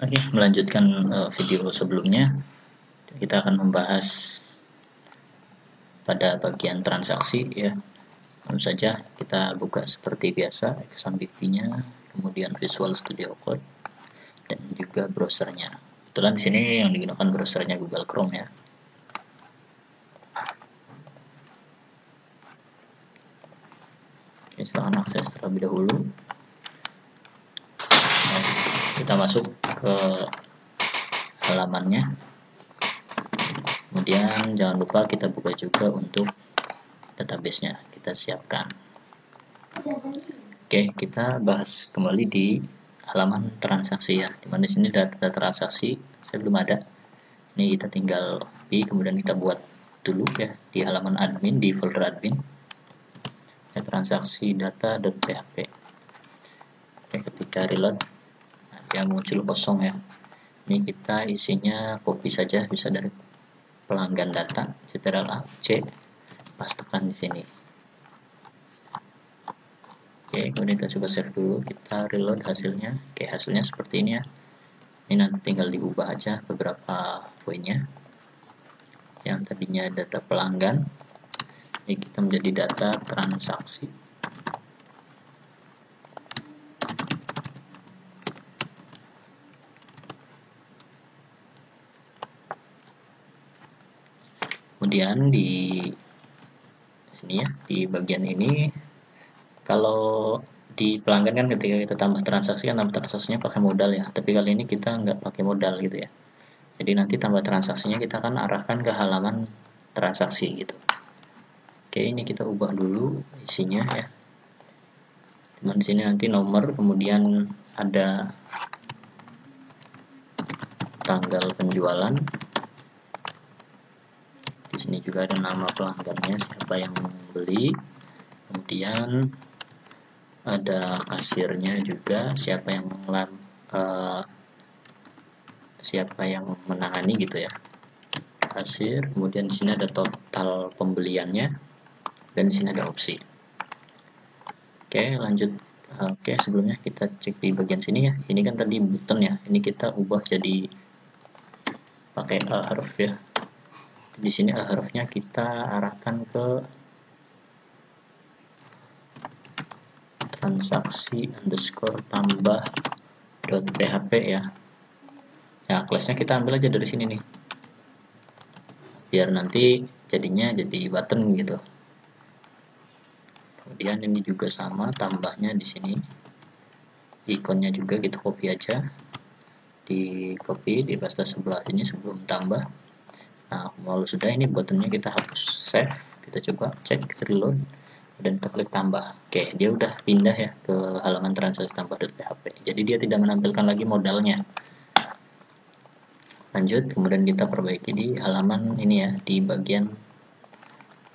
Oke, melanjutkan video sebelumnya, kita akan membahas pada bagian transaksi ya. Tentu saja kita buka seperti biasa XAMPP-nya, kemudian Visual Studio Code dan juga browsernya. Kebetulan di sini yang digunakan browsernya Google Chrome ya. Oke, silahkan akses terlebih dahulu. Nah, kita masuk ke halamannya. Kemudian jangan lupa kita buka juga untuk database-nya, kita siapkan. Oke, kita bahas kembali di halaman transaksi ya. Dimana di sini data transaksi saya belum ada. Ini kita tinggal copy, kemudian kita buat dulu ya di halaman admin, di folder admin. Ya, transaksi data.php. Oke, ketika reload, nah, dia muncul kosong ya. Ini kita isinya copy saja, bisa dari pelanggan data, Ctrl A, C, pastekan di sini. Oke, kemudian kita coba save dulu, kita reload hasilnya. Oke, hasilnya seperti ini ya. Ini nanti tinggal diubah aja beberapa poinnya. Yang tadinya data pelanggan, ini kita menjadi data transaksi. Kemudian di sini ya, di bagian ini, kalau di pelanggan kan ketika kita tambah transaksi kan tambah transaksinya pakai modal ya, tapi kali ini kita nggak pakai modal gitu ya. Jadi nanti tambah transaksinya kita akan arahkan ke halaman transaksi gitu. Oke, ini kita ubah dulu isinya ya. Cuman di sini nanti nomor, kemudian ada tanggal penjualan. Di sini juga ada nama pelanggannya, siapa yang membeli. Kemudian ada kasirnya juga, siapa yang menangani gitu ya. Kasir, kemudian di sini ada total pembeliannya dan di sini ada opsi. Oke, lanjut. Oke, sebelumnya kita cek di bagian sini ya. Ini kan tadi button ya. Ini kita ubah jadi pakai huruf ya. Di sini hurufnya kita arahkan ke transaksi underscore tambah .php ya. Nah, kelasnya kita ambil aja dari sini nih. Biar nanti jadinya jadi button gitu. Kemudian ini juga sama, tambahnya di sini. Ikonnya juga kita copy aja. Di copy, di paste sebelah sini sebelum tambah. Nah, kalau sudah ini buttonnya kita hapus, save. Kita coba cek reload dan kita klik tambah. Oke, dia udah pindah ya ke halaman transaksi tambah.php. Jadi dia tidak menampilkan lagi modalnya. Lanjut, kemudian kita perbaiki di halaman ini ya, di bagian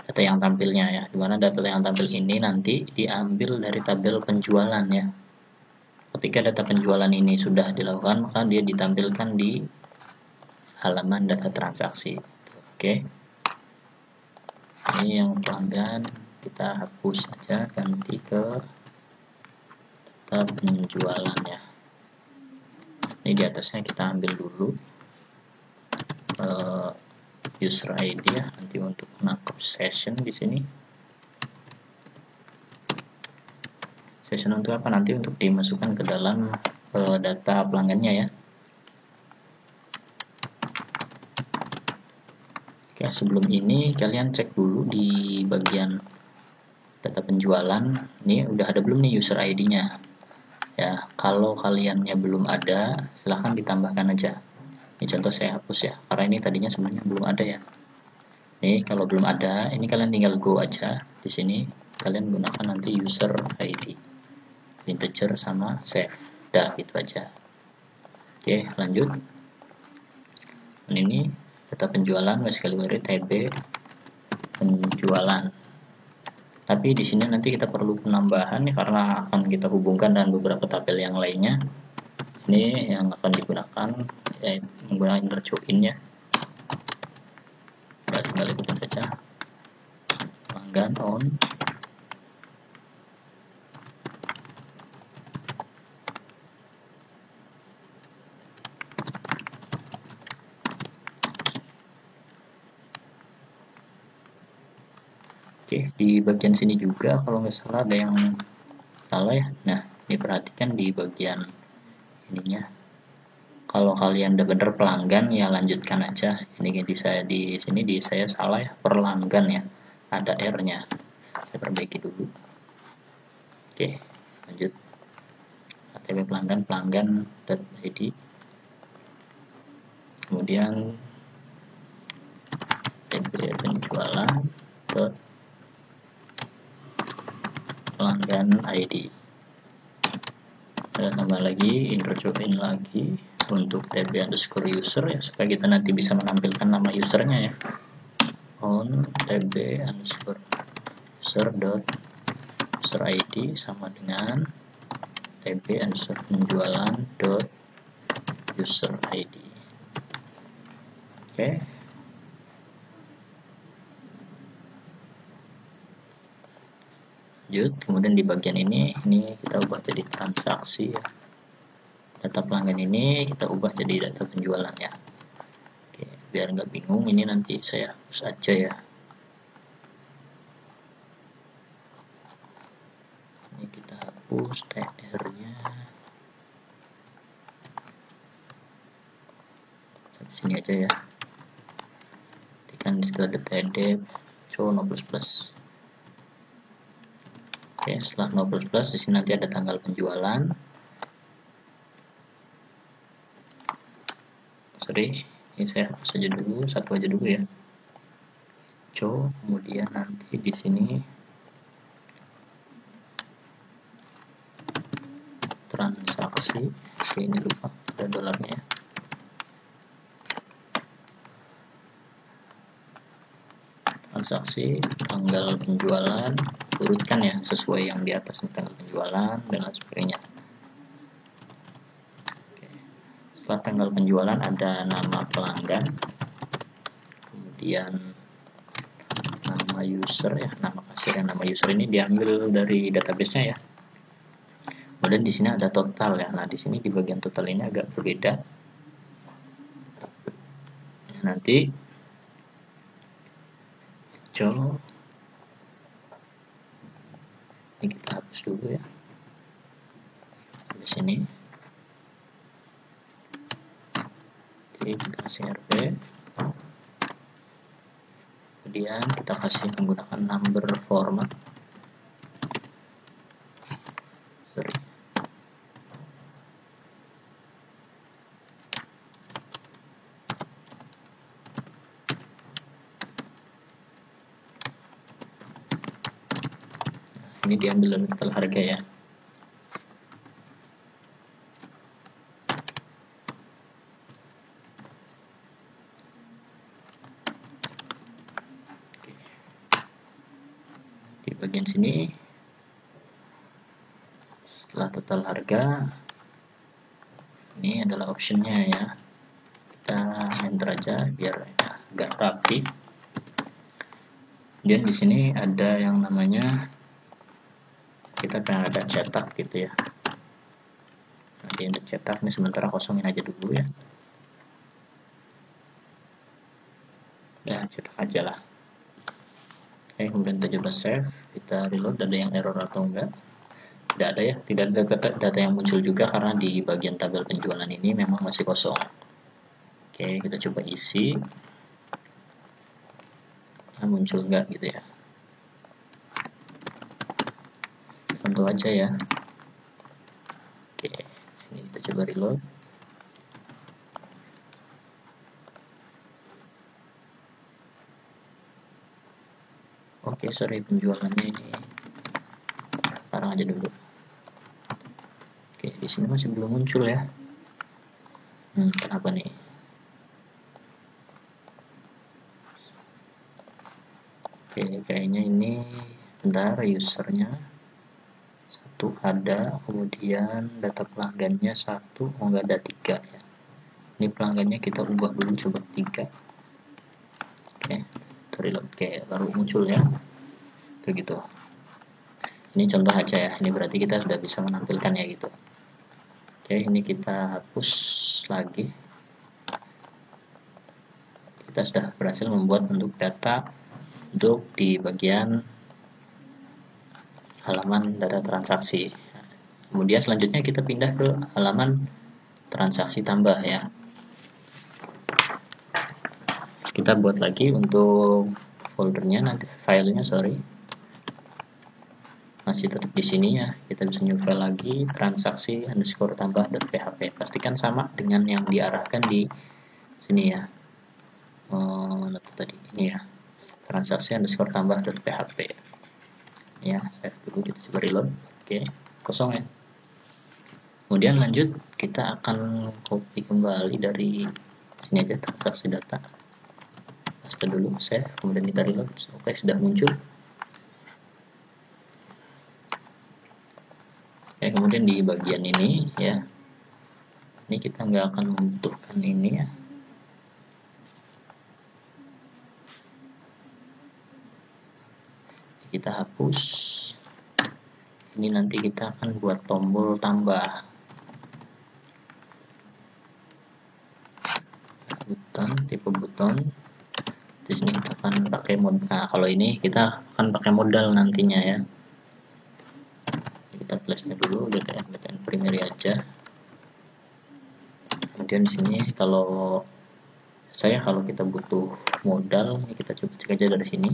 data yang tampilnya ya, dimana data yang tampil ini nanti diambil dari tabel penjualan ya. Ketika data penjualan ini sudah dilakukan, maka dia ditampilkan di halaman data transaksi. Oke, ini yang pelanggan kita hapus saja, ganti ke data penjualan ya. Ini di atasnya kita ambil dulu user ID ya, nanti untuk menangkap session di sini. Session untuk apa? Nanti untuk dimasukkan ke dalam data pelanggannya ya. Oke, sebelum ini kalian cek dulu di bagian data penjualan. Ini udah ada belum nih user ID-nya? Ya, kalau kaliannya belum ada, silahkan ditambahkan aja. Ini contoh saya hapus ya, karena ini tadinya sebenarnya belum ada ya. Nih, kalau belum ada, ini kalian tinggal go aja. Di sini kalian gunakan nanti user ID, integer sama save. Udah gitu aja. Oke, lanjut. Dan ini data penjualan sekali TB penjualan. Tapi di sini nanti kita perlu penambahan nih karena akan kita hubungkan dengan beberapa tabel yang lainnya. Ini yang akan digunakan ya, menggunakan inner join ya. Kita tinggal ikutin saja. Pelanggan on. Oke, di bagian sini juga kalau nggak salah ada yang salah ya. Nah, ini perhatikan di bagian ininya. Kalau kalian udah bener pelanggan ya lanjutkan aja. Ini di sini saya salah ya, pelanggan ya. Ada R-nya. Saya perbaiki dulu. Oke, lanjut. KTP pelanggan.id. Kemudian TB penjualan pelanggan ID. Dan tambah lagi join lagi untuk tb_user ya, supaya kita nanti bisa menampilkan nama usernya ya. On tb_user dot user ID sama dengan tb_penjualan dot user ID. Oke. Lanjut, kemudian di bagian ini kita ubah jadi transaksi ya. Data pelanggan ini kita ubah jadi data penjualan ya. Oke, biar nggak bingung, ini nanti saya hapus aja ya. Ini kita hapus TR-nya. Sampai sini aja ya. Ketikkan di situ ada TD show 0++. Oke, setelah 0++ di sini nanti ada tanggal penjualan. Sorry, ini saya hapus saja dulu, satu aja dulu ya. Show, kemudian nanti di sini transaksi. Oke, ini lupa ada dolarnya ya. Transaksi, tanggal penjualan, urutkan ya sesuai yang di atas, tanggal penjualan dan lain sebagainya. Oke. Setelah tanggal penjualan ada nama pelanggan, kemudian nama user ya, nama kasir. Nama user ini diambil dari database-nya ya. Kemudian di sini ada total ya. Nah, di sini di bagian total ini agak berbeda. Nanti ini kita hapus dulu ya. Di sini. Oke, kita kasih RP. Kemudian kita kasih menggunakan number format. Sorry. Ini diambil dari total harga ya. Di bagian sini setelah total harga, ini adalah optionnya ya. Kita enter aja biar agak rapi. Kemudian di sini ada yang namanya kita pengen ada cetak gitu ya. Nanti untuk cetak ini sementara kosongin aja dulu ya. Ya cetak aja lah. Oke, kemudian kita coba save, kita reload, ada yang error atau enggak. Tidak ada ya, tidak ada data yang muncul juga karena di bagian tabel penjualan ini memang masih kosong. Oke, kita coba isi. Nah, muncul enggak gitu ya. Tentu aja ya. Oke, sini kita coba reload. Oke, sorry, penjualannya ini sekarang aja dulu. Oke, di sini masih belum muncul ya. Kenapa nih? Oke, kayaknya ini bentar, usernya satu ada, kemudian data pelanggannya satu, enggak ada 3 ya. Ini pelanggannya kita ubah dulu, coba 3. Oke, reload, kayak baru muncul ya. Kayak gitu. Ini contoh aja ya, ini berarti kita sudah bisa menampilkannya gitu. Oke, ini kita hapus lagi. Kita sudah berhasil membuat bentuk data untuk di bagian halaman data transaksi. Kemudian selanjutnya kita pindah ke halaman transaksi tambah ya. Kita buat lagi untuk foldernya, nanti filenya masih tetap di sini ya. Kita bisa new file lagi, transaksi underscore tambah.php. Pastikan sama dengan yang diarahkan di sini ya. Tadi ini ya, transaksi underscore tambah.php ya. Save dulu, kita coba reload. Oke, kosong ya. Kemudian lanjut, kita akan copy kembali dari sini aja, transaksi data, paste dulu, save, kemudian kita reload. Oke, sudah muncul. Oke, kemudian di bagian ini ya, ini kita nggak akan membutuhkan ini ya. Kita hapus. Ini nanti kita akan buat tombol tambah, buton, tipe buton. Di sini kita akan pakai mod. Nah, kalau ini kita akan pakai modal nantinya ya. Kita flashnya dulu, BTN primary aja. Kemudian di sini kalau kita butuh modal, ini kita coba cek aja dari sini.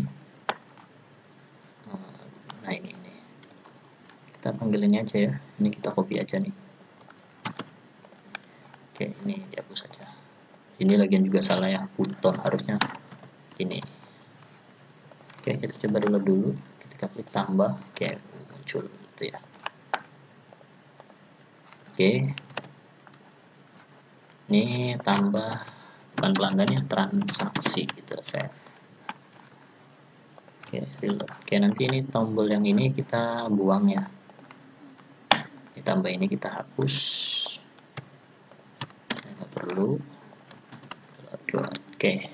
Nah ini kita panggil ini aja ya. Ini kita copy aja nih. Oke, ini dihapus saja. Ini lagian juga salah ya, buton harusnya ini. Oke, kita coba reload dulu. Ketika klik tambah, oke, muncul gitu ya. Oke, ini tambah, bukan pelanggan ya, transaksi gitu, save. Oke, reload. Oke, nanti ini tombol yang ini kita buang ya. Ditambah ini kita hapus, nggak perlu. Oke,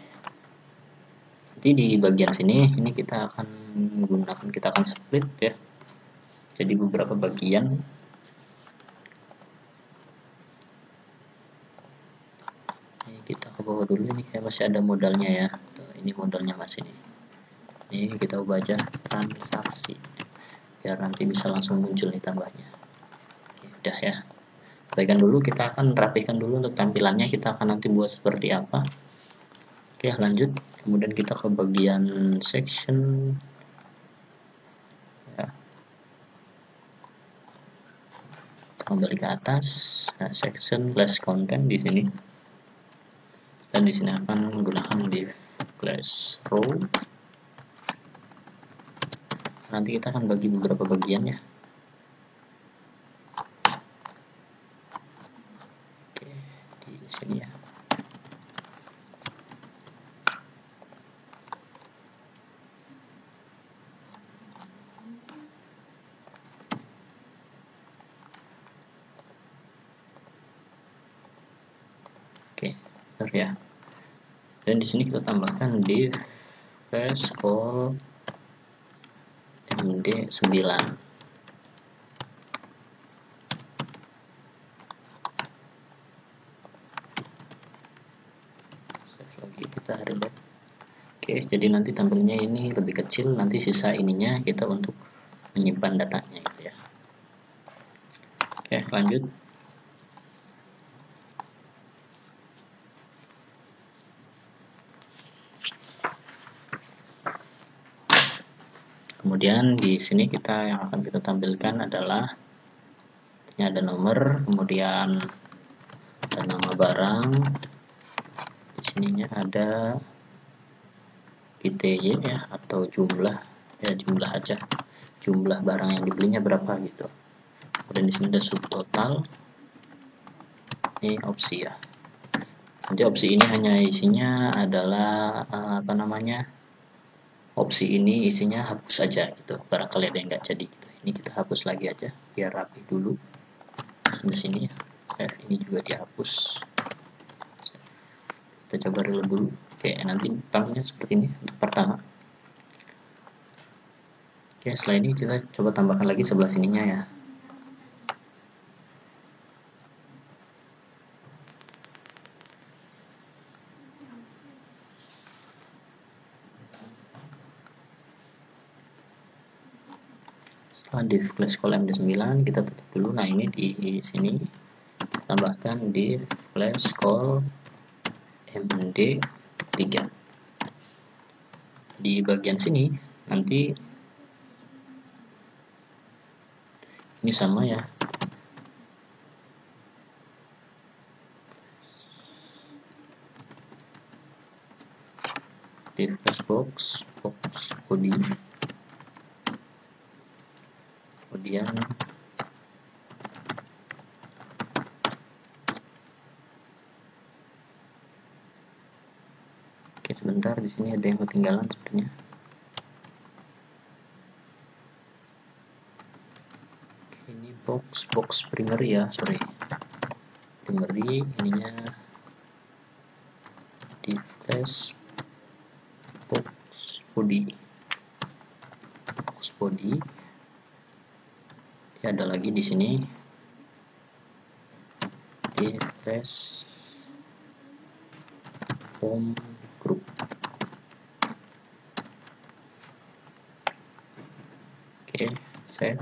jadi di bagian sini ini kita akan split ya, jadi beberapa bagian. Ini kita ke bawah dulu, ini kayak masih ada modalnya ya. Ini modalnya masih ini kita ubah aja transaksi biar nanti bisa langsung muncul nih tambahnya. Oke, udah ya, abaikan dulu, kita akan rapikan dulu untuk tampilannya, kita akan nanti buat seperti apa. Oke, lanjut. Kemudian kita ke bagian section ya. Kembali ke atas, nah, section class content di sini, dan di sini akan menggunakan div class row. Nanti kita akan bagi beberapa bagian ya. Oke, di sini ya. Oke, benar ya. Dan di sini kita tambahkan div class all md9. Save lagi, kita reload. Oke, jadi nanti tampilnya ini lebih kecil, nanti sisa ininya kita untuk menyimpan datanya gitu ya. Oke, lanjut. Kemudian di sini yang akan kita tampilkan adalah ini ada nomor, kemudian ada nama barang, di sininya ada ITY ya, atau jumlah ya, jumlah aja, jumlah barang yang dibelinya berapa gitu. Kemudian di sini ada subtotal, ini opsi ya. Nanti opsi ini hanya isinya adalah opsi ini isinya hapus saja gitu, barangkali ada yang nggak jadi gitu. Ini kita hapus lagi aja biar rapi dulu. Sampai sini ya. Ini juga dihapus. Kita coba reload dulu. Oke, nanti tampilnya seperti ini untuk pertama. Oke, setelah ini kita coba tambahkan lagi sebelah sininya ya. Setelah div class call MD9 kita tutup dulu. Nah ini di sini tambahkan div class call MD3. Di bagian sini nanti ini sama ya, div class box body, kemudian oke sebentar, di sini ada yang ketinggalan sebenarnya. Oke, ini box primary ya, sorry, primary, ininya div class box body. Ada lagi di sini div class home group. Oke, save.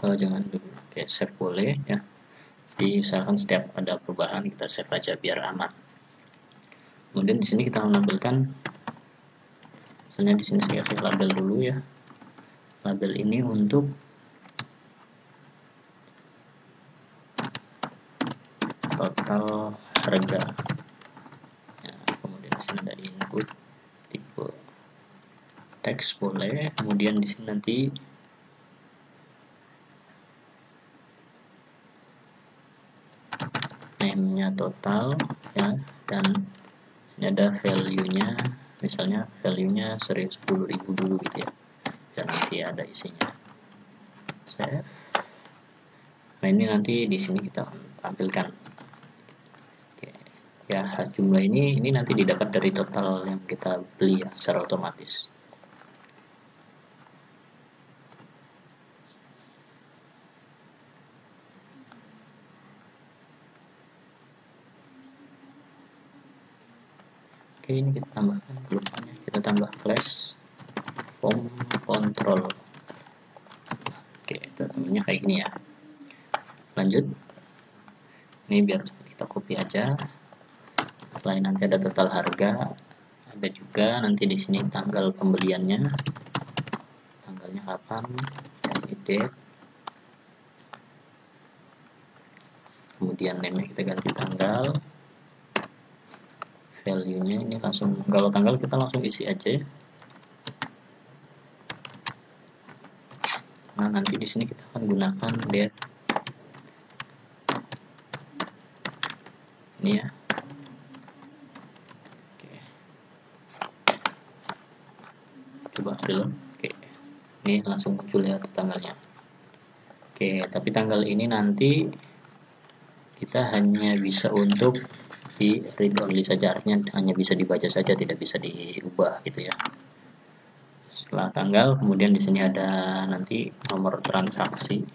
Jangan dulu. Oke, save boleh ya. Diusahakan setiap ada perubahan kita save aja biar aman. Kemudian di sini kita menampilkan, misalnya di sini saya kasih label dulu ya. Label ini untuk total harga. Ya, kemudian di sini ada input tipe teks boleh. Kemudian di sini nanti name-nya total ya, dan ini ada value-nya, misalnya value-nya 10.000 dulu gitu ya, dan nanti ada isinya. Save. Nah ini nanti di sini kita akan tampilkan. Oke. Ya, jumlah ini nanti didapat dari total yang kita beli ya secara otomatis. Oke, ini kita tambahkan grupnya, kita tambah class form control. Oke, itu namanya kayak gini ya. Lanjut, ini biar cepat kita copy aja. Selain nanti ada total harga, ada juga nanti di sini tanggal pembeliannya, tanggalnya kapan, date, kemudian name-nya kita ganti tanggal, value-nya ini langsung, kalau tanggal kita langsung isi aja ya. Nah nanti di sini kita akan gunakan date ini ya. Oke. Coba dulu. Oke, ini langsung muncul ya tanggalnya. Oke, tapi tanggal ini nanti kita hanya bisa untuk di read only saja, artinya hanya bisa dibaca saja, tidak bisa diubah gitu ya. Setelah tanggal, kemudian di sini ada nanti nomor transaksi.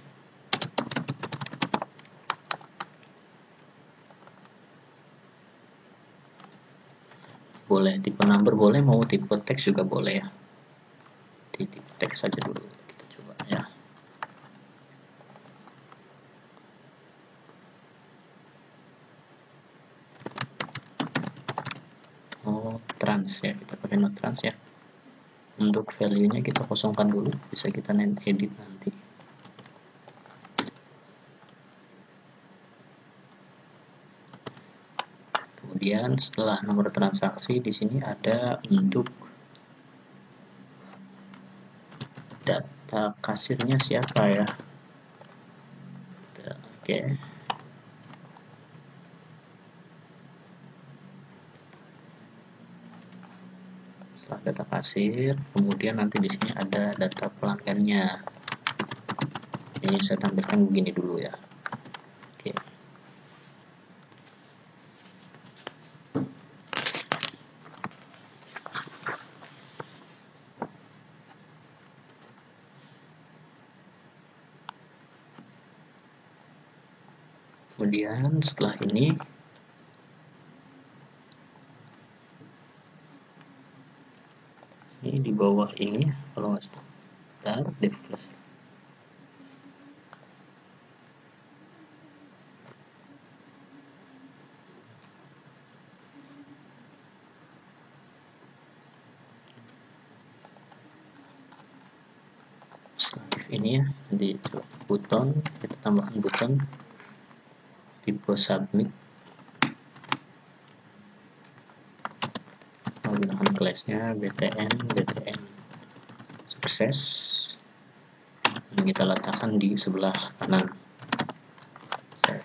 Boleh tipe number, boleh, mau tipe teks juga boleh ya. Di tipe teks saja dulu kita coba ya. Oh, trans ya, kita pakai not trans ya. Untuk value-nya kita kosongkan dulu, bisa kita edit nanti. Kemudian setelah nomor transaksi di sini ada untuk data kasirnya siapa ya. Oke. Setelah data kasir, kemudian nanti di sini ada data pelanggannya. Ini saya tampilkan begini dulu ya. Oke. Kemudian setelah ini di bawah ini kalau nggak salah div class ini ya, di button kita tambahkan button tipe submit, menggunakan classnya btn sukses, dan kita letakkan di sebelah kanan. Save.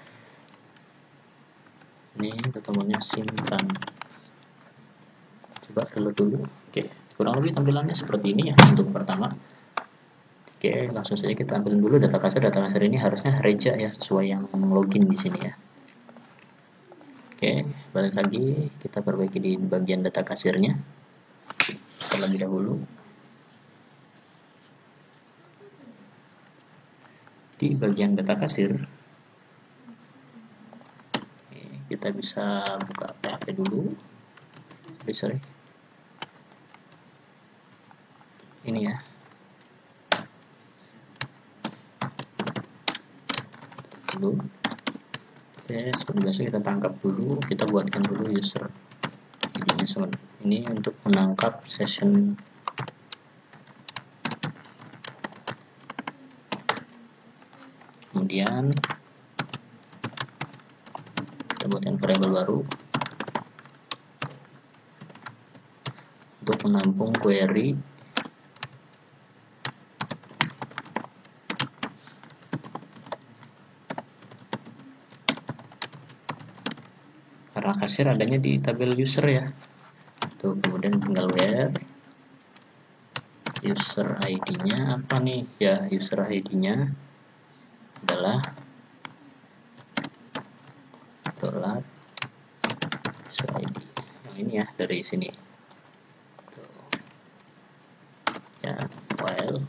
Ini ketemunya simpan, coba reload dulu. Oke, kurang lebih tampilannya seperti ini ya untuk pertama. Oke, langsung saja kita ambil dulu data kasir. Data kasir ini harusnya Reja ya, sesuai yang login di sini ya. Oke, balik lagi kita perbaiki di bagian data kasirnya terlebih dahulu. Di bagian data kasir, kita bisa buka PHP dulu. Sorry. Ini ya. Dulu. Oke, seperti biasa kita tangkap dulu, kita buatkan dulu user ini untuk menangkap session. Kemudian kita buatkan variabel baru untuk menampung query karena kasir adanya di tabel user ya. Tuh, kemudian tinggal where user ID-nya apa nih ya, user ID-nya adalah $ user ID yang ini ya, dari sini. Tuh. Ya, while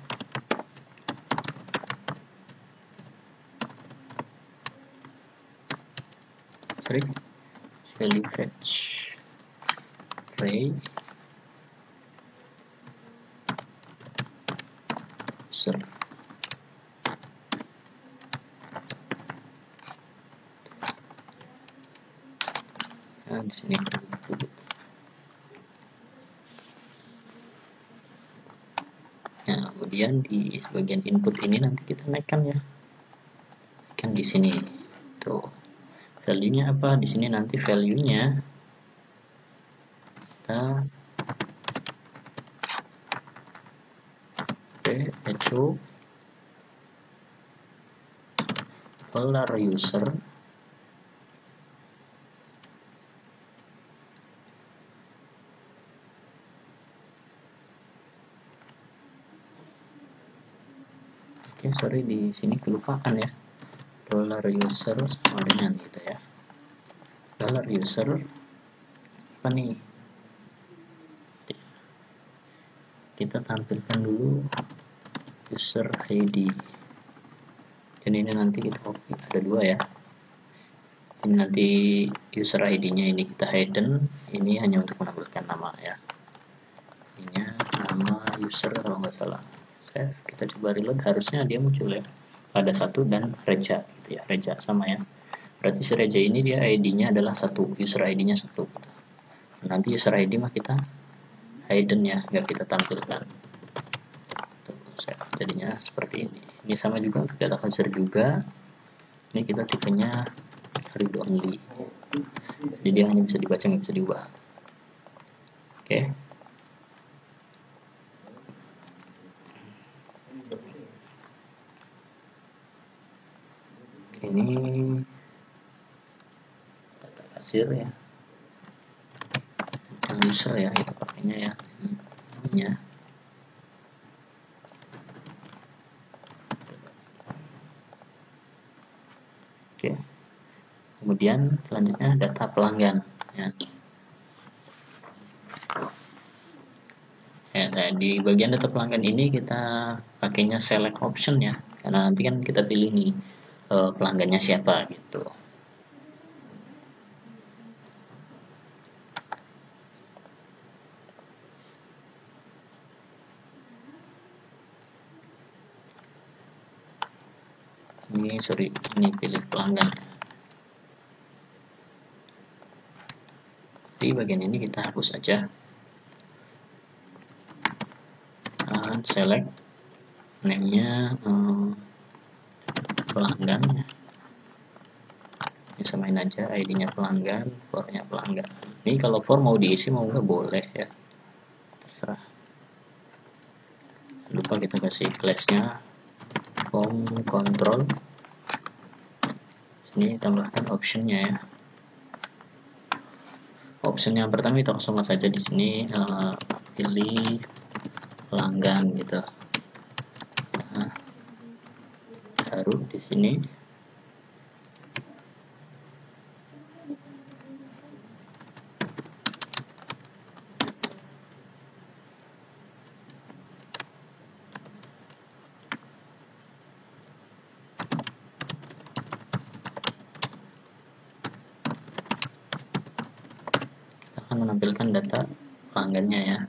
value fetch array user. Nah, di sini dulu. Nah, kemudian di bagian input ini nanti kita naikkan ya, kan di sini tuh value-nya apa. Di sini nanti value-nya kita echo $user sorry di sini kelupaan ya, $user sama dengan gitu ya, $user apa nih, kita tampilkan dulu user ID, dan ini nanti kita copy, ada dua ya, ini nanti user ID-nya ini kita hidden, ini hanya untuk menampilkan nama ya, ini nama user kalau nggak salah. Save, kita coba reload, harusnya dia muncul ya, ada satu dan Reja gitu ya, Reja sama ya, berarti si Reja ini dia ID-nya adalah satu, user ID-nya satu. Nanti user ID mah kita hidden ya, nggak kita tampilkan. Tuh, jadinya seperti ini. Ini sama juga untuk data kasir juga, ini kita tipenya read only, jadi dia hanya bisa dibaca nggak bisa diubah. Oke. Ini data kasir ya, user ya, kita pakainya ya namanya. Oke, kemudian selanjutnya data pelanggan ya. Nah, di bagian data pelanggan ini kita pakainya select option ya, karena nanti kan kita pilih nih pelanggannya siapa gitu. Ini pilih pelanggan. Di bagian ini kita hapus saja. Select name-nya pelanggan ya. Ini samain aja, ID-nya pelanggan, for-nya pelanggan. Ini kalau for mau diisi mau nggak boleh ya, terserah. Lupa kita kasih class-nya form control. Sini tambahkan option-nya ya. Option yang pertama kita kosongkan saja di sini, pilih pelanggan gitu. Nah, baru di sini akan menampilkan data pelanggannya ya.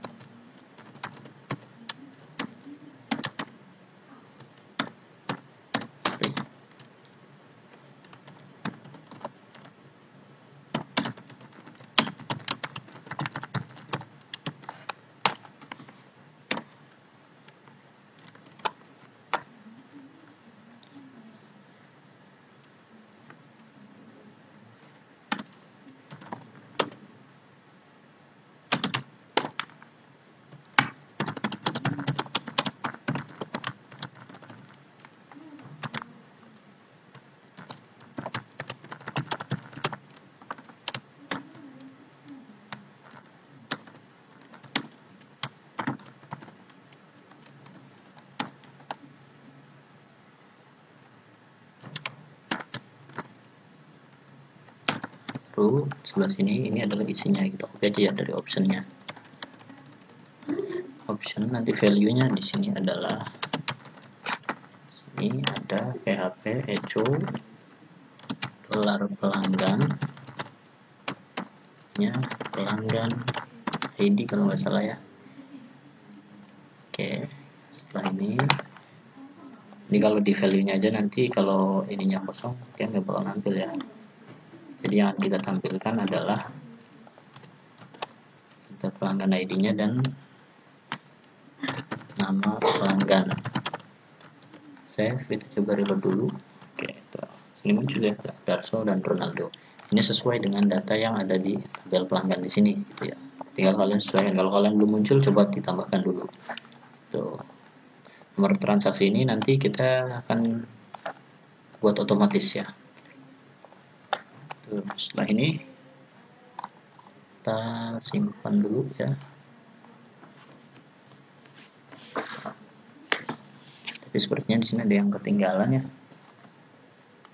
Lalu sebelah sini ini adalah isinya, kita copy aja ya dari optionnya. Option nanti value-nya di sini adalah, ini ada PHP echo $pelanggan nya pelanggan ID kalau nggak salah ya. Oke, setelah ini kalau di value-nya aja, nanti kalau ininya kosong dia nggak bakal nampil ya. Jadi yang kita tampilkan adalah kita pelanggan ID-nya dan nama pelanggan. Save, kita coba reload dulu. Oke, ini muncul ya Darso dan Ronaldo. Ini sesuai dengan data yang ada di tabel pelanggan di sini gitu ya. Tinggal kalian sesuaikan. Kalau kalian belum muncul, coba ditambahkan dulu. Tuh. Nomor transaksi ini nanti kita akan buat otomatis ya. Tuh, setelah ini kita simpan dulu ya. Tapi sepertinya di sini ada yang ketinggalan ya.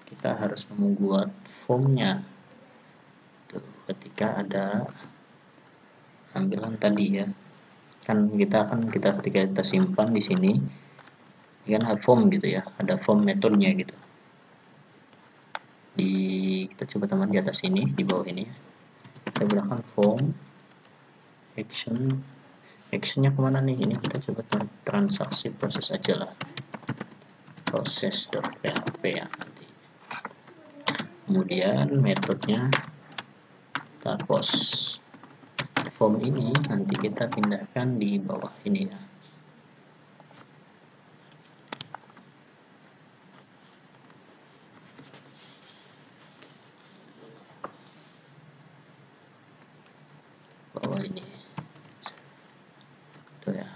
Kita harus membuat formnya. Tuh, ketika ada tampilan tadi ya. Kan kita ketika kita simpan di sini kan ada form gitu ya, ada form metodenya gitu. Kita coba teman di atas ini, di bawah ini kita gunakan form actionnya kemana nih, ini kita coba transaksi proses aja lah, proses.php ya nanti. Kemudian metodenya kita post. Form ini nanti kita pindahkan di bawah ini ya. Bawah ini tuh ya,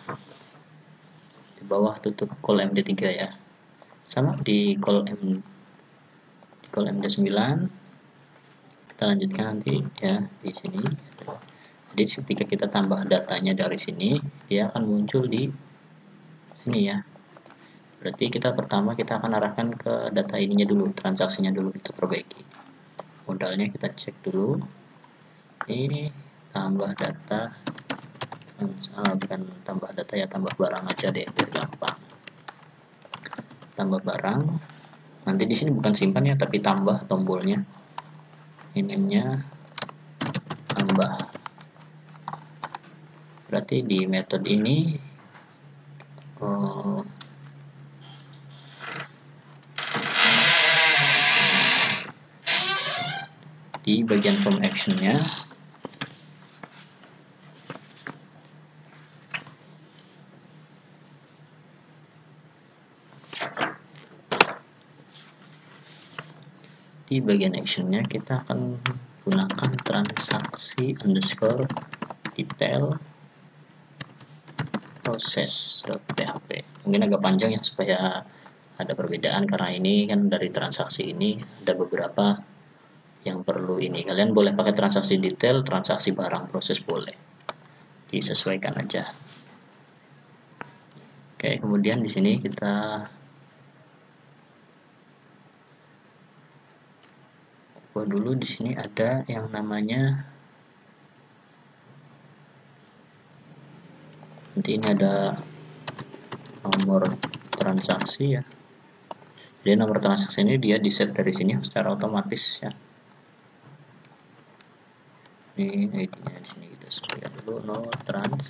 di bawah tutup call MD3 ya, sama di call MD9 kita lanjutkan nanti ya di sini. Jadi ketika kita tambah datanya dari sini, dia akan muncul di sini ya. Berarti pertama kita akan arahkan ke data ininya dulu, transaksinya dulu kita perbaiki. Modalnya kita cek dulu. Ini tambah data, bukan tambah data ya, tambah barang aja deh biar gampang. Tambah barang. Nanti di sini bukan simpan ya, tapi tambah tombolnya. Ini-nya tambah. Berarti di metode ini di bagian form actionnya di bagian actionnya kita akan gunakan transaksi underscore detail proses.php. Mungkin agak panjang ya supaya ada perbedaan, karena ini kan dari transaksi ini ada beberapa yang perlu ini. Kalian boleh pakai transaksi detail, transaksi barang proses boleh, disesuaikan aja. Oke, kemudian di sini kita buat dulu. Di sini ada yang namanya, nanti ini ada nomor transaksi ya. Jadi nomor transaksi ini dia di set dari sini secara otomatis ya. Ini ID-nya di sini kita sesuaikan dulu, no trans.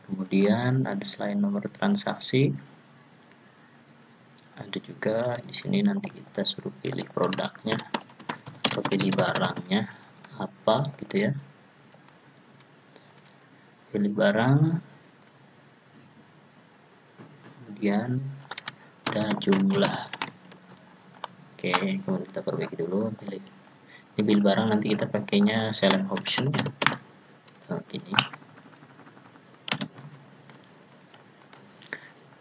Kemudian ada selain nomor transaksi, ada juga di sini nanti kita suruh pilih produknya atau pilih barangnya apa gitu ya. Pilih barang, kemudian ada jumlah. Oke, kemudian kita perbaiki dulu, pilih ini pilih barang, nanti kita pakainya select option ya. Ini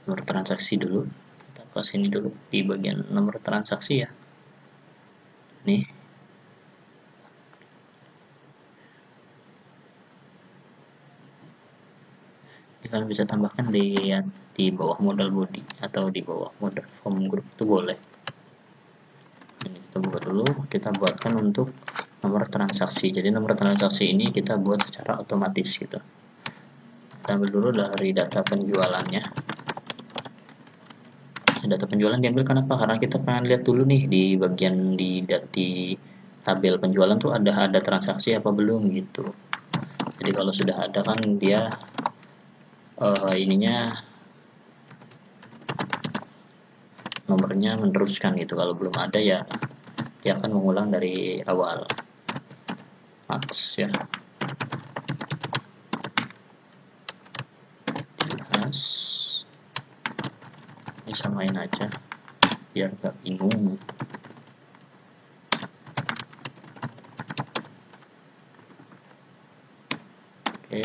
nomor transaksi dulu, kita ke sini dulu di bagian nomor transaksi ya. Nih, kalian bisa tambahkan di bawah modal body atau di bawah modal form group itu boleh. Ini kita buka dulu, kita buatkan untuk nomor transaksi. Jadi nomor transaksi ini kita buat secara otomatis gitu. Kita ambil dulu dari data penjualannya. Data penjualan diambil kenapa? Karena kita pengen lihat dulu nih di bagian di tabel penjualan tuh ada transaksi apa belum gitu. Jadi kalau sudah ada kan dia ininya nomornya meneruskan gitu. Kalau belum ada ya dia akan mengulang dari awal. Max ya. Jelas. Ini samain aja biar gak bingung. Oke.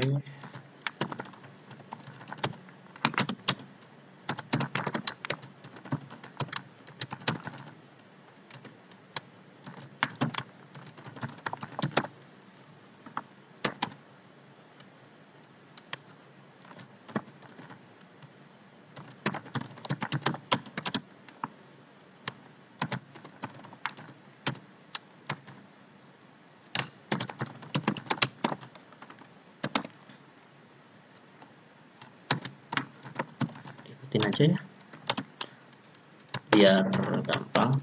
Ikutin aja ya biar gampang.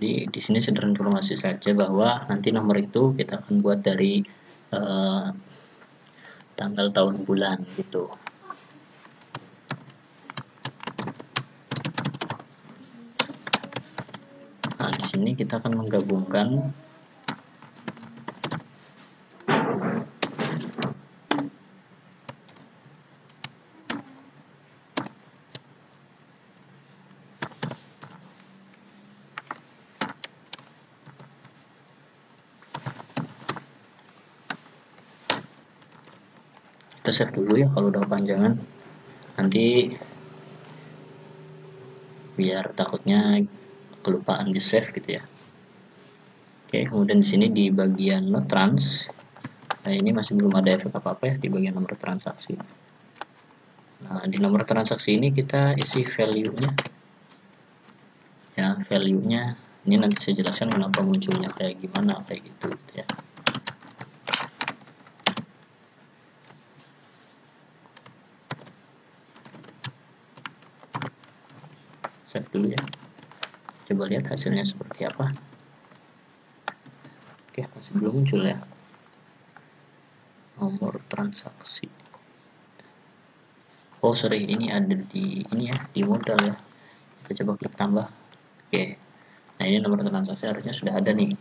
Jadi di sini sederhana informasi saja bahwa nanti nomor itu kita akan buat dari tanggal, tahun, bulan gitu. Nah, di sini kita akan menggabungkan kita save dulu ya kalau udah kepanjangan, nanti biar takutnya kelupaan di save gitu ya. Oke, kemudian di sini di bagian no trans, nah ini masih belum ada efek apa-apa ya di bagian nomor transaksi. Nah, di nomor transaksi ini kita isi value-nya ya, value-nya ini nanti saya jelaskan kenapa munculnya kayak gimana kayak gitu ya. save dulu ya, coba lihat hasilnya seperti apa. Oke, masih belum muncul ya nomor transaksi. Oh sorry, ini ada di ini ya, di modal ya. Kita coba klik tambah. Oke, nah ini nomor transaksi harusnya sudah ada nih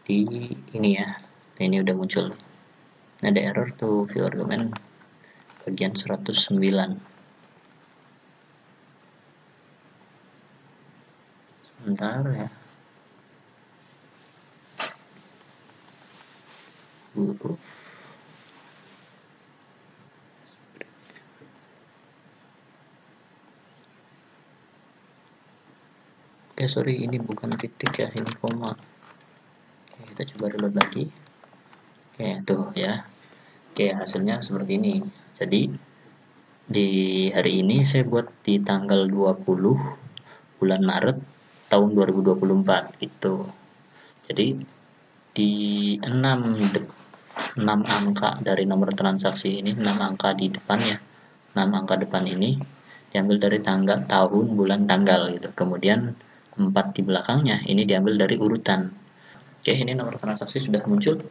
di ini ya. Nah, ini udah muncul. Nah, ada error tuh view argument bagian 109. Sebentar ya. Oke, sorry, ini bukan titik ya, ini koma. Oke, kita coba reload lagi. Oke, tuh ya. Oke, hasilnya seperti ini. Jadi di hari ini saya buat di tanggal 20 bulan Maret tahun 2024 gitu. Jadi di 6 angka dari nomor transaksi ini, 6 angka di depannya, 6 angka depan ini diambil dari tanggal, tahun, bulan, tanggal gitu. Kemudian 4 di belakangnya ini diambil dari urutan. Oke, ini nomor transaksi sudah muncul.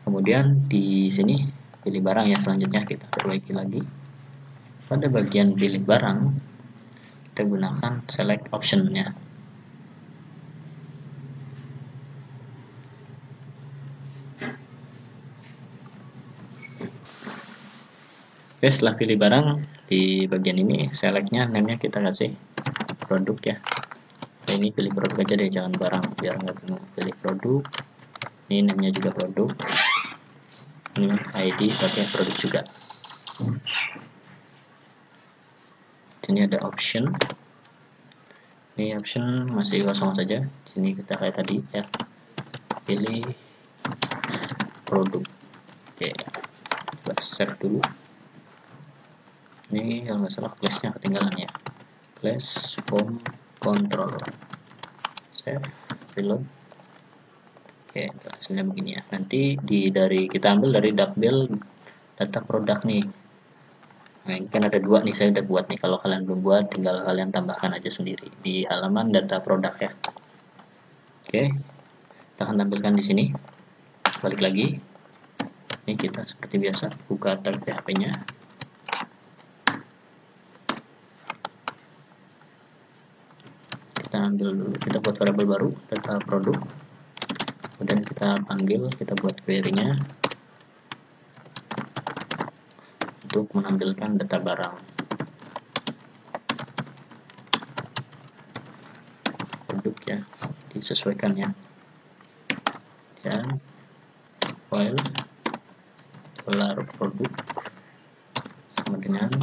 Kemudian di sini pilih barang ya, selanjutnya kita perbaiki lagi. Pada bagian pilih barang, kita gunakan select option-nya. Oke, setelah pilih barang, di bagian ini select-nya, name-nya kita kasih produk ya. Nah, ini pilih produk aja deh, jangan barang, biar nggak bingung. Pilih produk, ini name-nya juga produk, ini ID pakai produk juga. Sini ada option, ini option masih kosong saja. Sini kita kayak tadi ya, pilih produk. Oke, coba save dulu. Ini kalau nggak salah class-nya ketinggalan ya, class form control. Save, reload. Oke, hasilnya begini ya. Nanti dari kita ambil dari dapbel data produk nih. Nah, ini kan ada 2 nih, saya udah buat nih. Kalau kalian belum buat, tinggal kalian tambahkan aja sendiri di halaman data produk ya. Oke, kita akan tampilkan di sini. Balik lagi. Ini kita seperti biasa buka tab PHP-nya. Kita ambil dulu, kita buat variabel baru, data produk. Kemudian kita panggil, kita buat query-nya untuk menampilkan data barang. Produk ya, disesuaikan ya. Dan file dolar produk sama dengan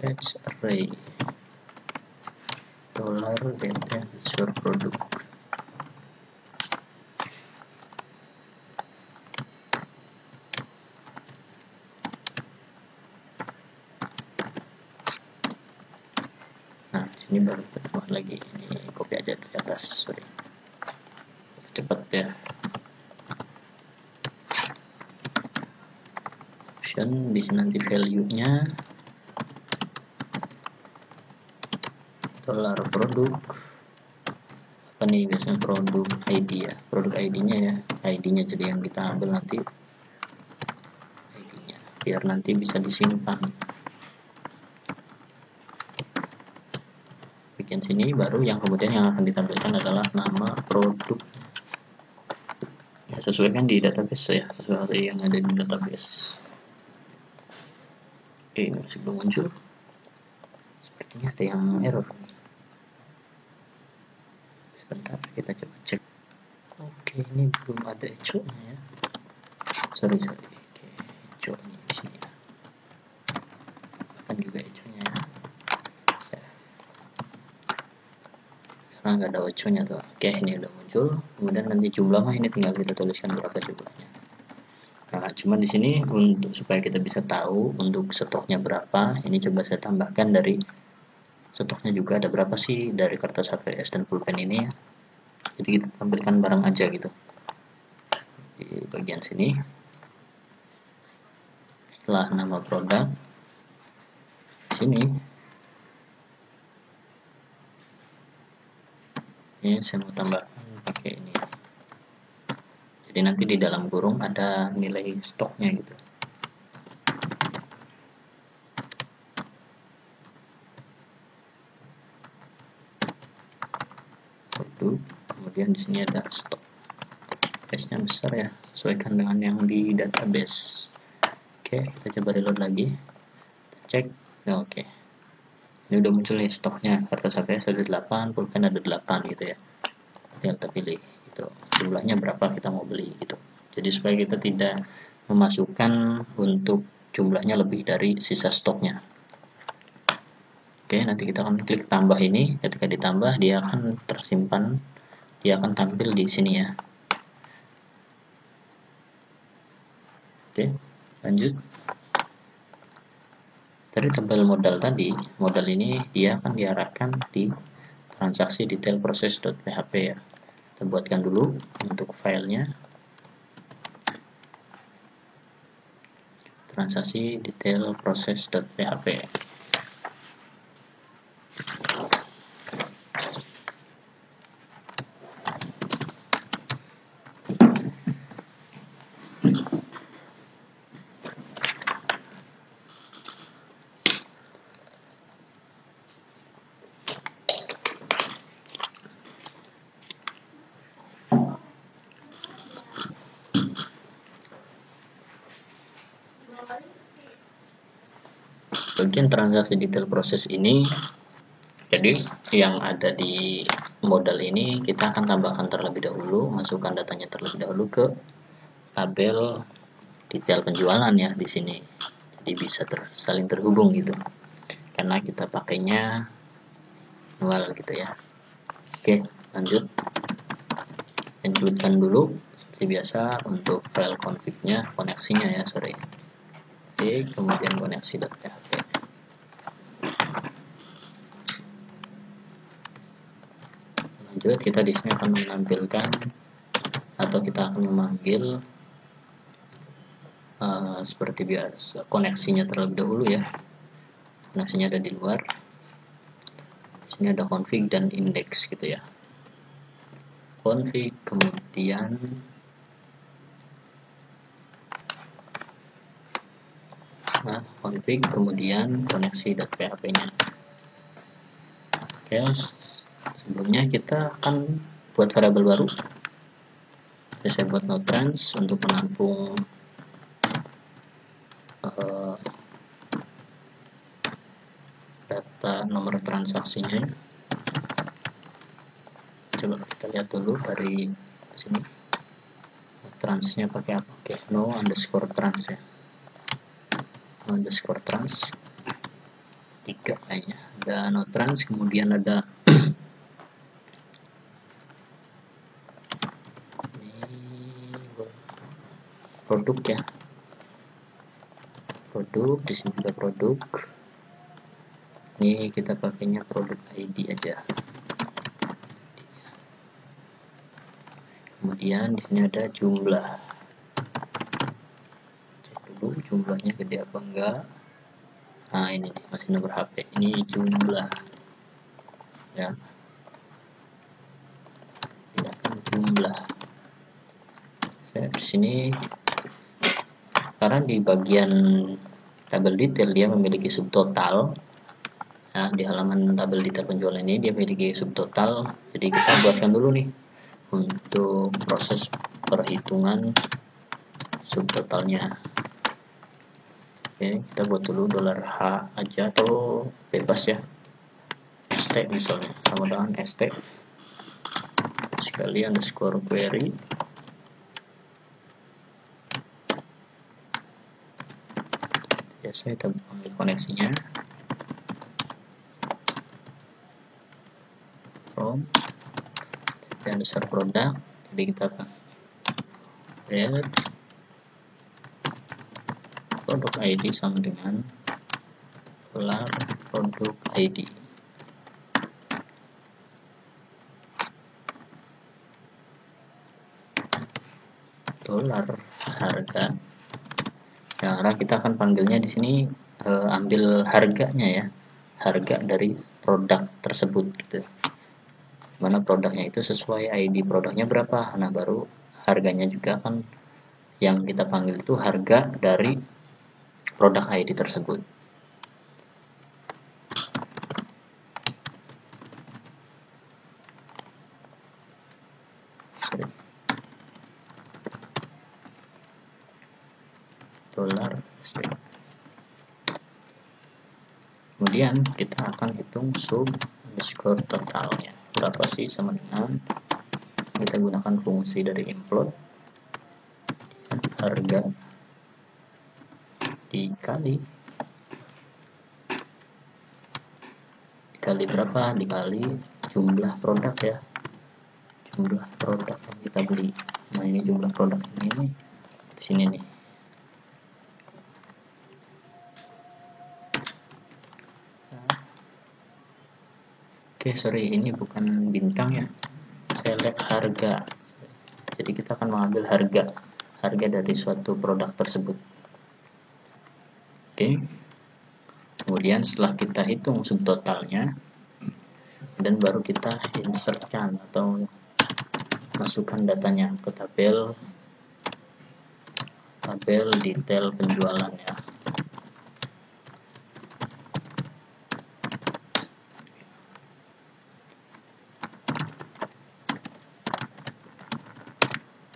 batch array dolar data sur produk. Nah, sini baru kita tambah lagi, ini copy aja di atas, sorry, cepet ya. Option di sini nanti value-nya dolar produk apa nih, biasanya produk ID ya, produk ID-nya ya, ID-nya jadi yang kita ambil nanti ID-nya biar nanti bisa disimpan. Bikin sini baru yang kemudian yang akan ditampilkan adalah nama produk ya, sesuaikan di database ya, sesuai yang ada di database. Oke, ini masih belum muncul, sepertinya ada yang error. Sebentar, kita coba cek. Oke, ini belum ada echo-nya ya, sorry. Oke, echo-nya di sini ya, kan juga echo-nya ya, karena nggak ada echo-nya tuh. Oke, ini udah muncul. Kemudian nanti jumlah mah ini tinggal kita tuliskan berapa jumlahnya. Nah, cuman di sini untuk supaya kita bisa tahu untuk stoknya berapa, ini coba saya tambahkan dari stoknya juga ada berapa sih dari kertas HVS dan pulpen ini ya. Jadi kita tampilkan barang aja gitu di bagian sini. Setelah nama produk, sini ini saya mau tambahkan pakai ini, jadi nanti di dalam kurung ada nilai stoknya gitu. Kemudian di sini ada stok, case-nya besar ya, sesuaikan dengan yang di database. Oke, kita coba reload lagi, kita cek. Nah, oke, ini udah muncul nih stoknya, kertas APS ada 8, pulpen ada 8 gitu ya, tinggal kita pilih gitu, jumlahnya berapa kita mau beli gitu. Jadi supaya kita tidak memasukkan untuk jumlahnya lebih dari sisa stoknya. Oke, nanti kita akan klik tambah ini, ketika ditambah dia akan tersimpan, dia akan tampil di sini ya. Oke, lanjut. Dari tabel modal tadi, modal ini dia akan diarahkan di transaksi detail proses.php ya. Kita buatkan dulu untuk filenya, transaksi detail proses.php. Bagian transaksi detail proses ini, jadi yang ada di modal ini kita akan tambahkan terlebih dahulu, masukkan datanya terlebih dahulu ke tabel detail penjualan ya di sini. Jadi bisa saling terhubung gitu, karena kita pakainya manual gitu ya. Oke, lanjut. Lanjutkan dulu seperti biasa untuk file config-nya, koneksinya ya, sorry. Oke, kemudian koneksi.php. Lanjut, kita di sini akan menampilkan atau kita akan memanggil seperti biasa koneksinya terlebih dahulu ya. Koneksinya ada di luar. Di sini ada config dan index gitu ya. Config, kemudian config, kemudian koneksi.php-nya. Oke, sebelumnya kita akan buat variabel baru. Jadi saya buat notrans untuk menampung data nomor transaksinya. Coba kita lihat dulu dari sini, transnya pakai apa? Oke, no underscore trans ya, no underscore trans 3 kayaknya. Ada no trans, kemudian ada produk ya, produk, di sini juga produk. Ini kita pakainya produk ID aja. Kemudian di sini ada jumlah. Cek dulu jumlahnya gede apa enggak. Nah, ini nih, masih nomor HP. Ini jumlah. Ya. Pindahkan jumlah. Saya di sini karena di bagian tabel detail dia memiliki subtotal. Nah, di halaman tabel detail penjualan ini dia memiliki subtotal. Jadi kita buatkan dulu nih untuk proses perhitungan subtotalnya. Oke, kita buat dulu $H aja atau bebas ya, st misalnya, sama dengan st sekali underscore query. Biasa kita ambil koneksinya from dan besar produk, jadi kita akan lihat produk ID sama dengan dolar produk ID. Dolar harga. Nah, kita akan panggilnya di sini ambil harganya ya, harga dari produk tersebut gitu, mana produknya itu sesuai ID produknya berapa, nah baru harganya juga kan yang kita panggil itu harga dari produk ID tersebut. Dollar string. Kemudian kita akan hitung sum underscore totalnya berapa sih, sama dengan kita gunakan fungsi dari implode harga dikali berapa, dikali jumlah produk ya, jumlah produk yang kita beli. Nah ini jumlah produk ini di sini nih. Oke, sorry, ini bukan bintang ya, saya lihat harga. Jadi kita akan mengambil harga dari suatu produk tersebut. Oke, kemudian setelah kita hitung subtotalnya, dan baru kita insertkan atau masukkan datanya ke tabel detail penjualan ya.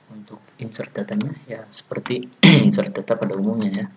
Untuk insert datanya ya seperti insert data pada umumnya ya.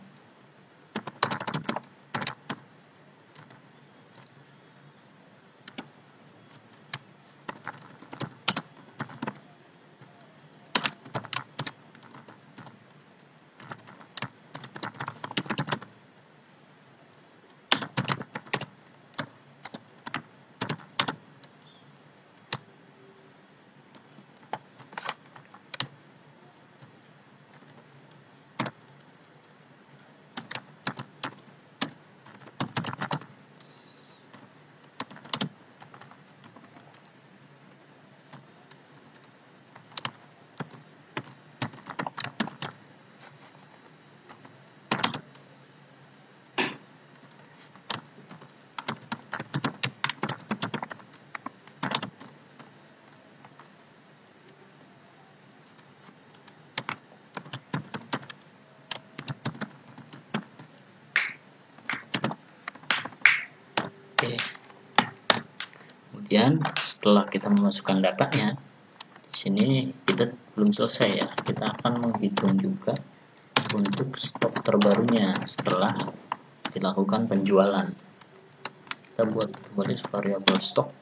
Oke. Kemudian setelah kita memasukkan datanya, di sini kita belum selesai ya. Kita akan menghitung juga untuk stok terbarunya setelah dilakukan penjualan. Kita buat variabel stok.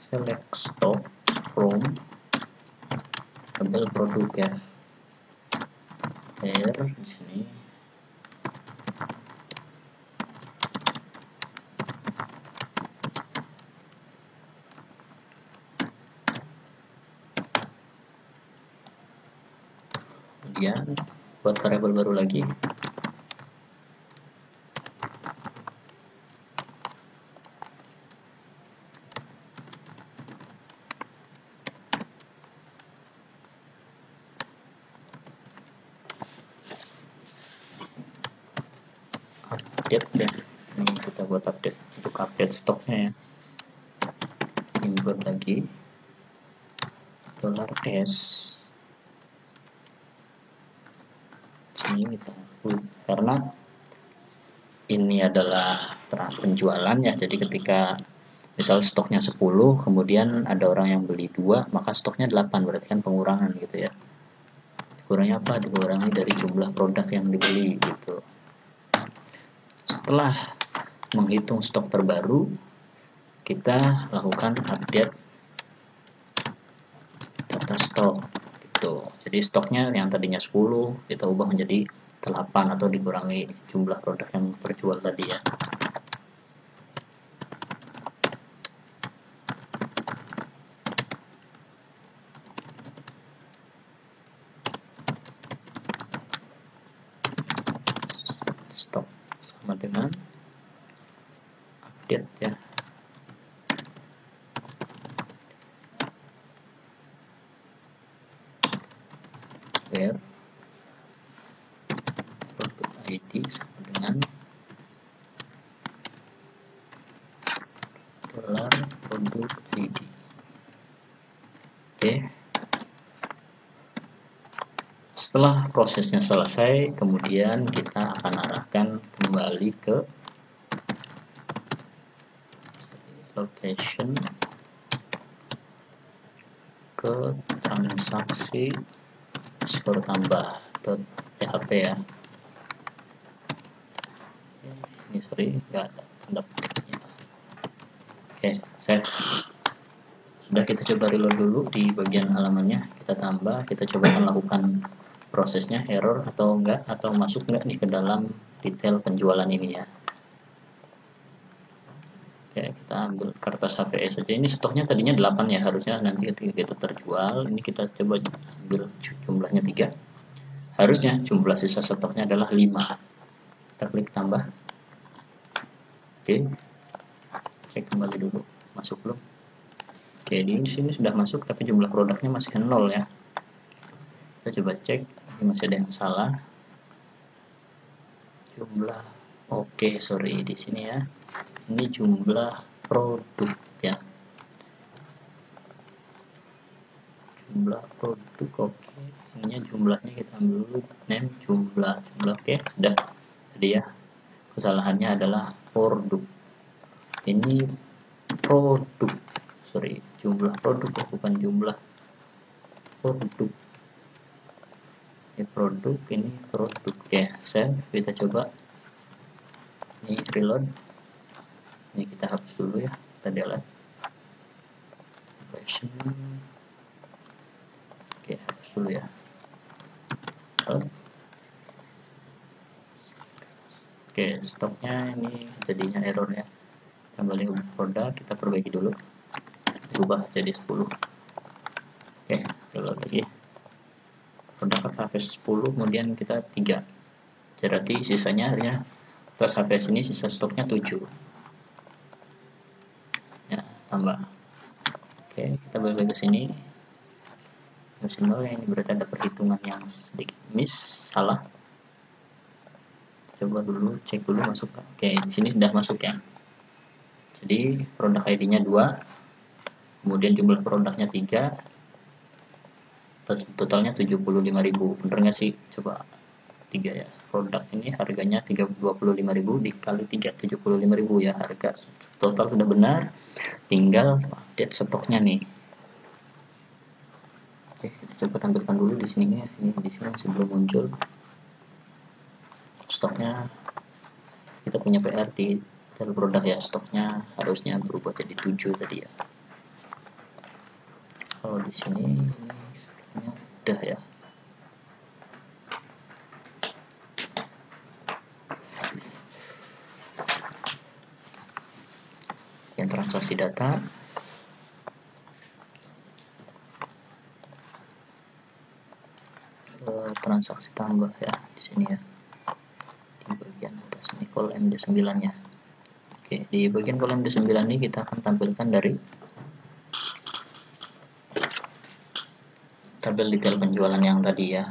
Select stock from tabel produk ya. Di sini kemudian buat variabel baru lagi, update deh. Ini kita buat update untuk update stoknya ya. Import lagi $s sini kita karena ini adalah penjualan ya, jadi ketika misal stoknya 10 kemudian ada orang yang beli 2 maka stoknya 8, berarti kan pengurangan gitu ya. Kurangnya apa? Dikurangi dari jumlah produk yang dibeli gitu. Setelah menghitung stok terbaru, kita lakukan update data stok gitu. Jadi stoknya yang tadinya 10 kita ubah menjadi 8 atau dikurangi jumlah produk yang terjual tadi ya. Stok sama dengan update ya. ID sama dengan $produk ID. Oke. Setelah prosesnya selesai, kemudian kita akan arahkan kembali ke location, ke transaksi skor tambah .php ya. Ini sorry, nggak ada tanda petiknya. Oke, save. Sudah, kita coba reload dulu di bagian halamannya, kita tambah, kita coba melakukan prosesnya, error atau enggak, atau masuk enggak nih ke dalam detail penjualan ini ya. Oke, kita ambil kertas HVS saja. Ini stoknya tadinya 8 ya, harusnya nanti ketika kita terjual, ini kita coba ambil jumlahnya 3. Harusnya jumlah sisa stoknya adalah 5. Kita klik tambah. Oke, cek kembali dulu, masuk belum? Oke, di sini sudah masuk, tapi jumlah produknya masih 0 ya. Kita coba cek, ini masih ada yang salah. Jumlah, oke, sorry, di sini ya. Ini jumlah produk ya. Jumlah produk, oke. Ininya jumlahnya kita ambil dulu, name jumlah, oke, sudah. Jadi ya, kesalahannya adalah produk. Ini produk. Sorry, jumlah produk bukan jumlah produk. Ini produk, ini produk ya. Kita coba ini reload. Ini kita hapus dulu ya, kita delete version. Oke, hapus dulu ya. Oke, stoknya ini jadinya error ya. Kembali ke produk, kita perbaiki dulu, ubah jadi 10. Oke, reload lagi. Produk HVS 10, kemudian kita 3. Jadi sisanya ya, atas HVS ini sisa stoknya 7 ya, tambah. Oke, kita balik lagi ke sini. Simbol ya, ini berarti ada perhitungan yang sedikit salah. Coba dulu, cek dulu masuk. Oke, di sini sudah masuk ya. Jadi produk ID-nya 2, kemudian jumlah produknya 3, totalnya 75.000. Bener nggak sih? Coba 3 ya. Produk ini harganya 25.000 dikali 3, 75.000 ya. Harga total sudah benar, tinggal update stoknya nih. Oke, kita coba tampilkan dulu di sini ya. Ini di sini masih belum muncul stoknya. Kita punya PR di produk ya, stoknya harusnya berubah jadi 7 tadi ya. Kalau di sini ini sepertinya udah ya. Yang transaksi data, transaksi tambah ya di sini ya, di bagian atas ini kolom D9 ya. Oke, di bagian kolom D9 ini kita akan tampilkan dari tabel detail penjualan yang tadi ya.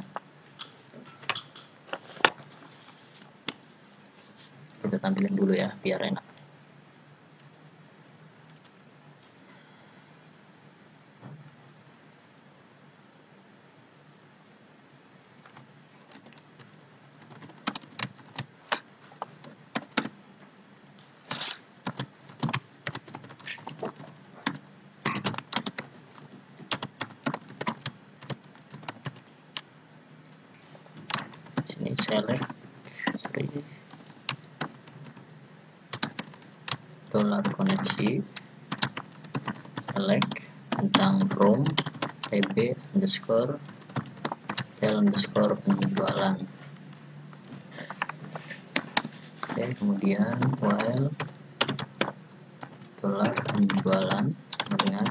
Kita tampilin dulu ya biar enak. Sini select dolar koneksi, select tentang from tb underscore tel underscore penjualan. Oke, kemudian while dolar penjualan dengan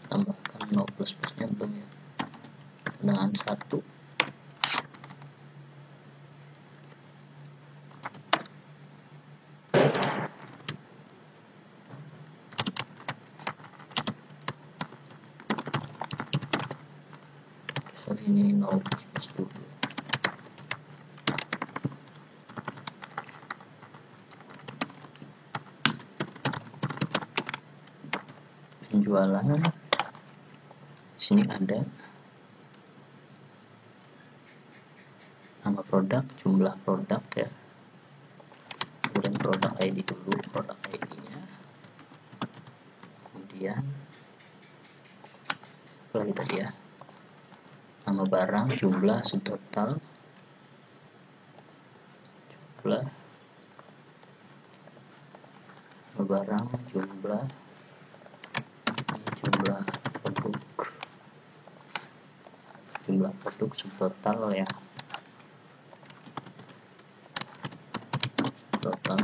tambahkan no plus plusnya belum ya, dengan 1. Ini no plus plus dulu. Penjualan di sini ada nama produk, jumlah produk ya, kemudian produk ID dulu, produk ID-nya, kemudian lagi tadi ya, nama barang, jumlah, subtotal, jumlah, nama barang, jumlah, jumlah produk, subtotal ya, total,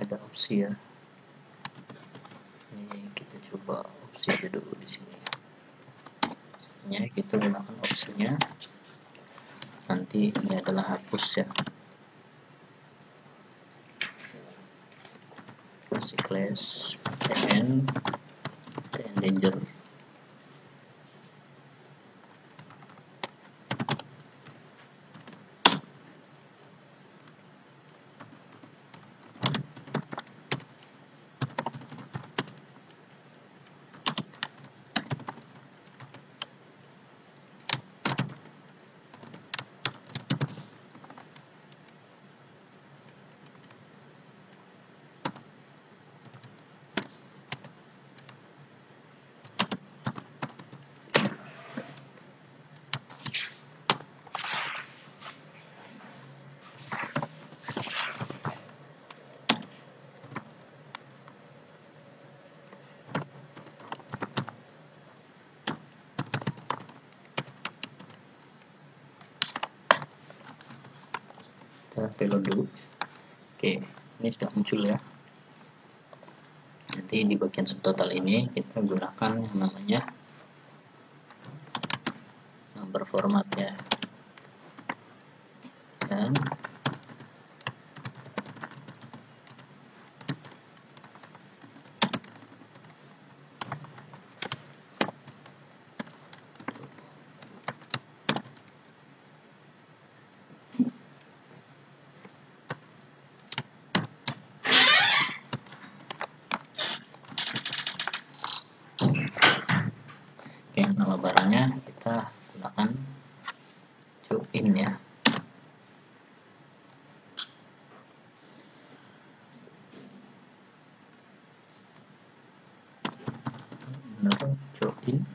ada opsi ya. Ini kita coba opsi aja dulu di sini ya. Kita gunakan opsinya, nanti ini adalah hapus ya, kasih class tn danger. Kita reload dulu. Oke, ini sudah muncul ya. Nanti di bagian subtotal ini kita gunakan yang namanya number format ya, dan nama barangnya kita gunakan join ya. Join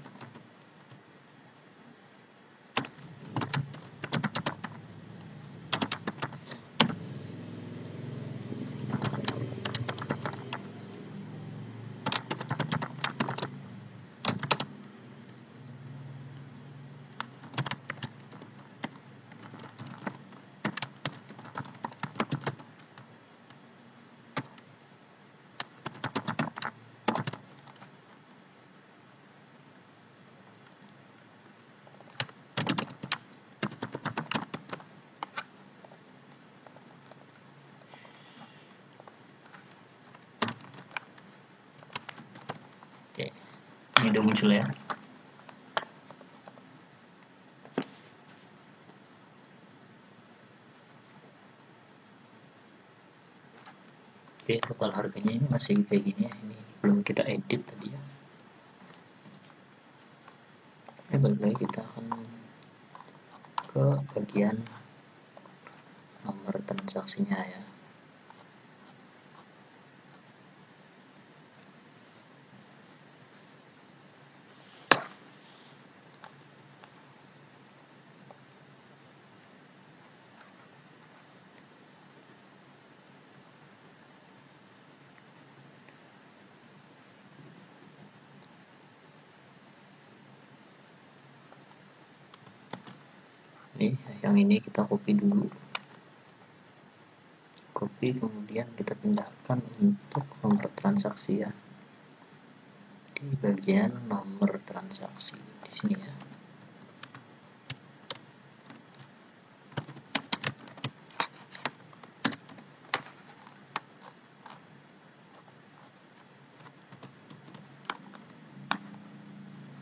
ini udah muncul ya. Oke, total harganya ini masih kayak gini ya, ini belum kita edit tadi ya. Balik lagi, kita akan ke bagian nomor transaksinya ya. Nih, yang ini kita copy dulu, kemudian kita pindahkan untuk nomor transaksi ya, di bagian nomor transaksi di sini ya.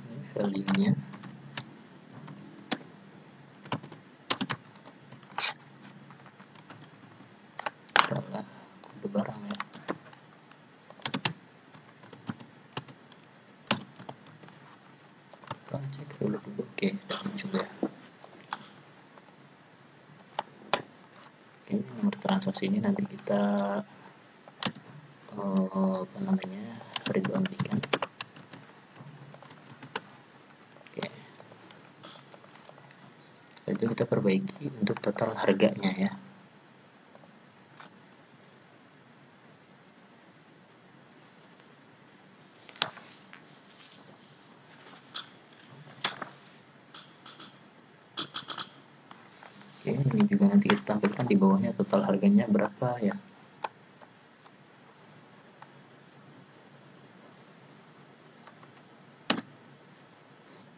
Ini value-nya. Setelah kode barang ya. Kita cek dulu. Oke, sudah muncul ya. Oke, nomor transaksi ini nanti kita read-only-kan. Oke, setelah itu kita perbaiki untuk total harganya ya. Oke, ini juga nanti kita tampilkan di bawahnya total harganya berapa ya.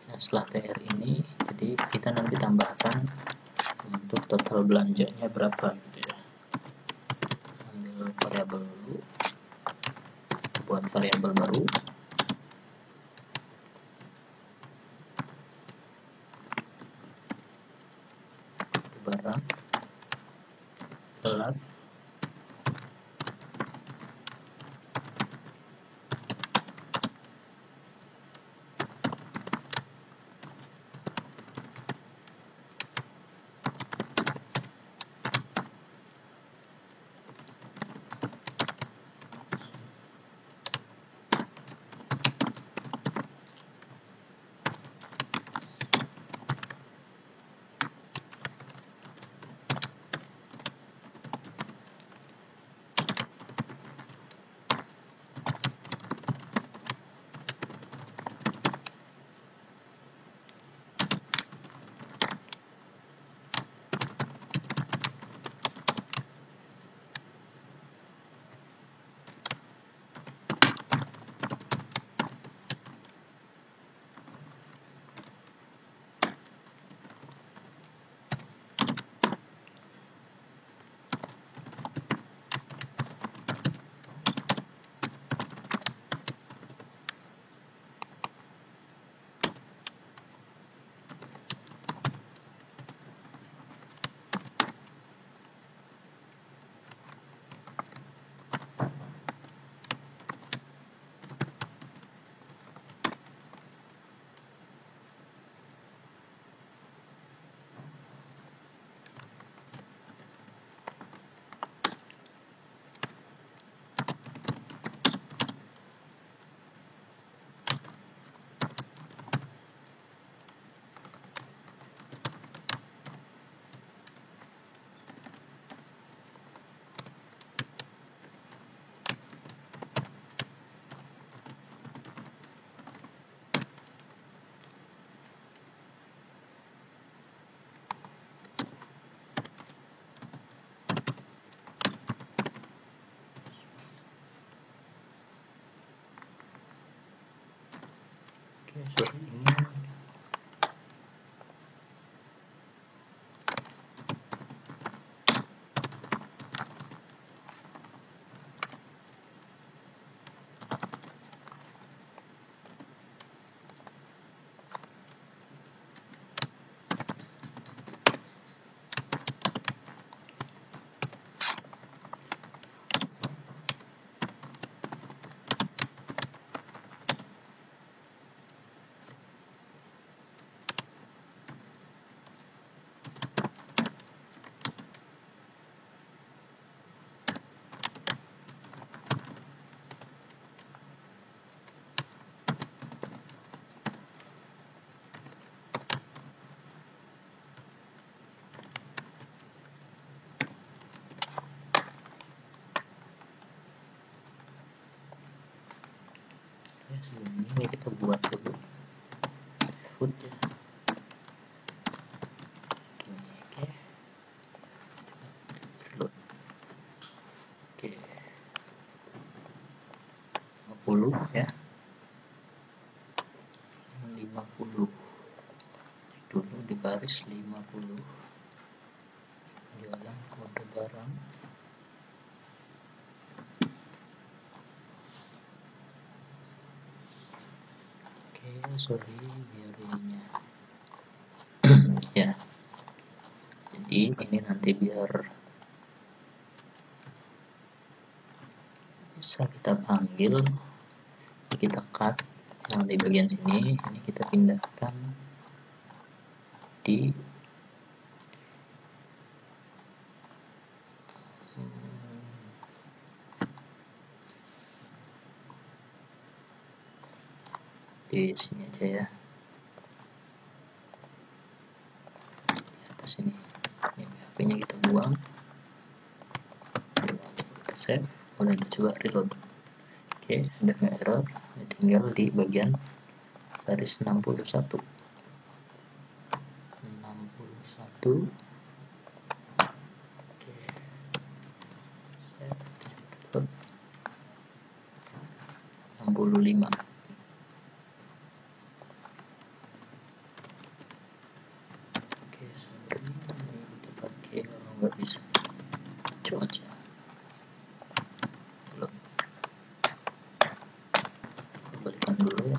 Nah, setelah TR ini, jadi kita nanti tambahkan untuk total belanjanya berapa gitu ya. Ambil variabel dulu, buat variabel baru. Barang telat sorry ini sebelum ini kita buat dulu food ya. Oke, reload. Oke, 50 ya. 50 dulu di baris 50 jualan kode barang. Oke, sorry biar ininya ya, jadi ini nanti biar bisa kita panggil, kita cut yang di bagian sini, ini kita pindahkan di sini aja ya, di atas sini. Ini PHP-nya kita buang, kita save, kemudian kita coba reload. Oke, sudah nggak error, ini tinggal di bagian baris 61. Oke, save, 65. Oke, sorry, ini kita pakai, kalau nggak bisa cuaca. Kembalikan dulu ya.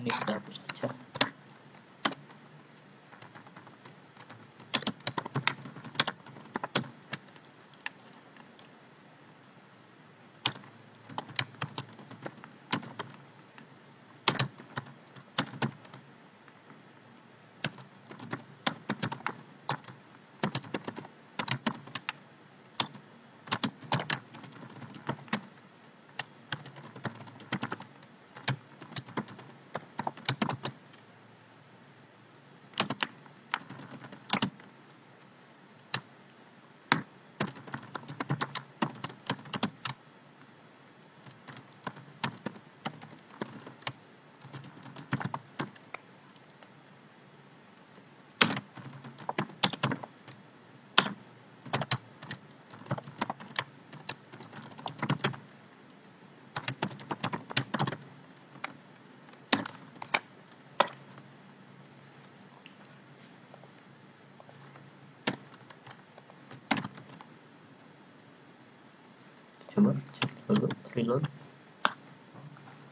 Ini kita hapus aja. Coba cek dulu, reload.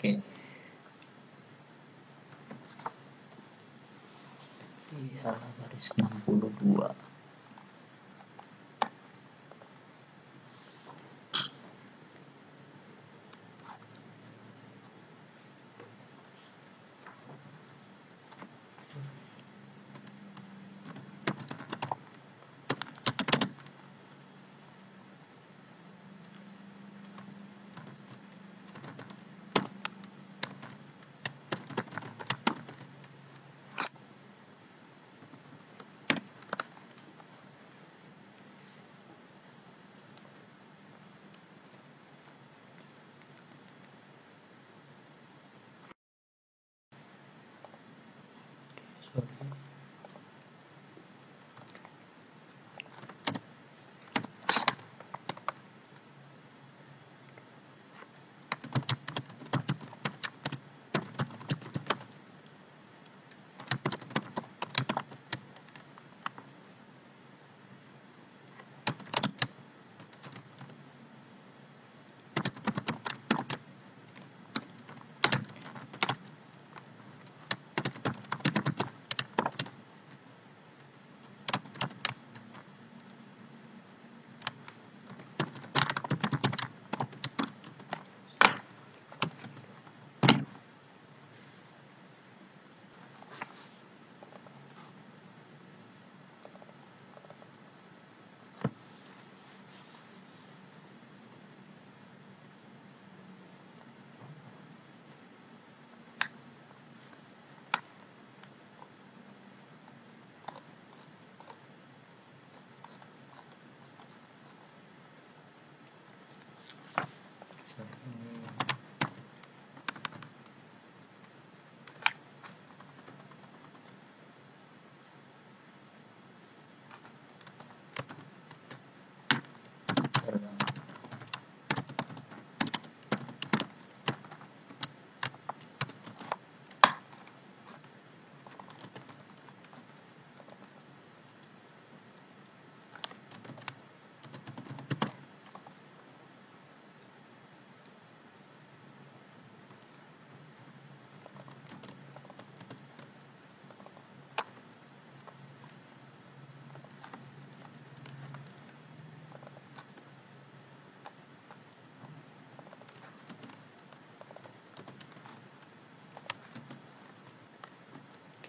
Oke, di halaman baris 62. sorry.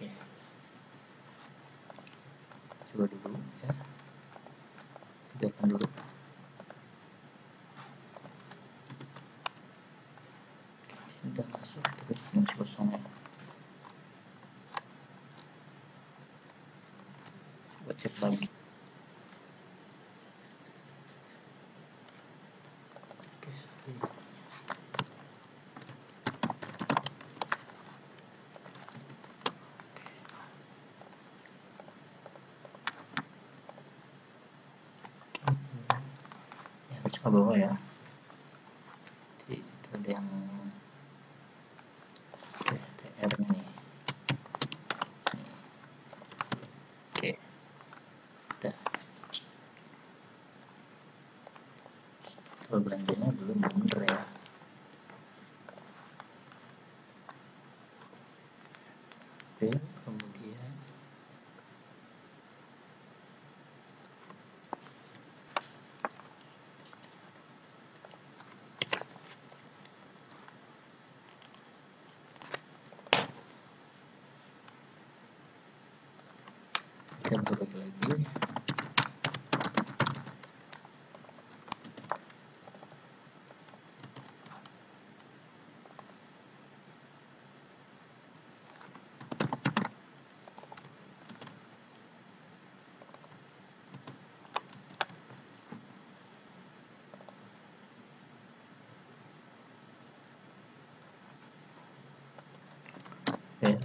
Oke, coba dulu ya, biarkan dulu. Oke, ini udah masuk, terus masih kosong ya. Coba cek lagi. Oke, sorry. Ya, harus ke bawah ya. Jadi itu ada yang TR nih. Oke, udah. Kalau belanjanya belum bener ya. Oke, kemudian kita berbagi lagi. Oke.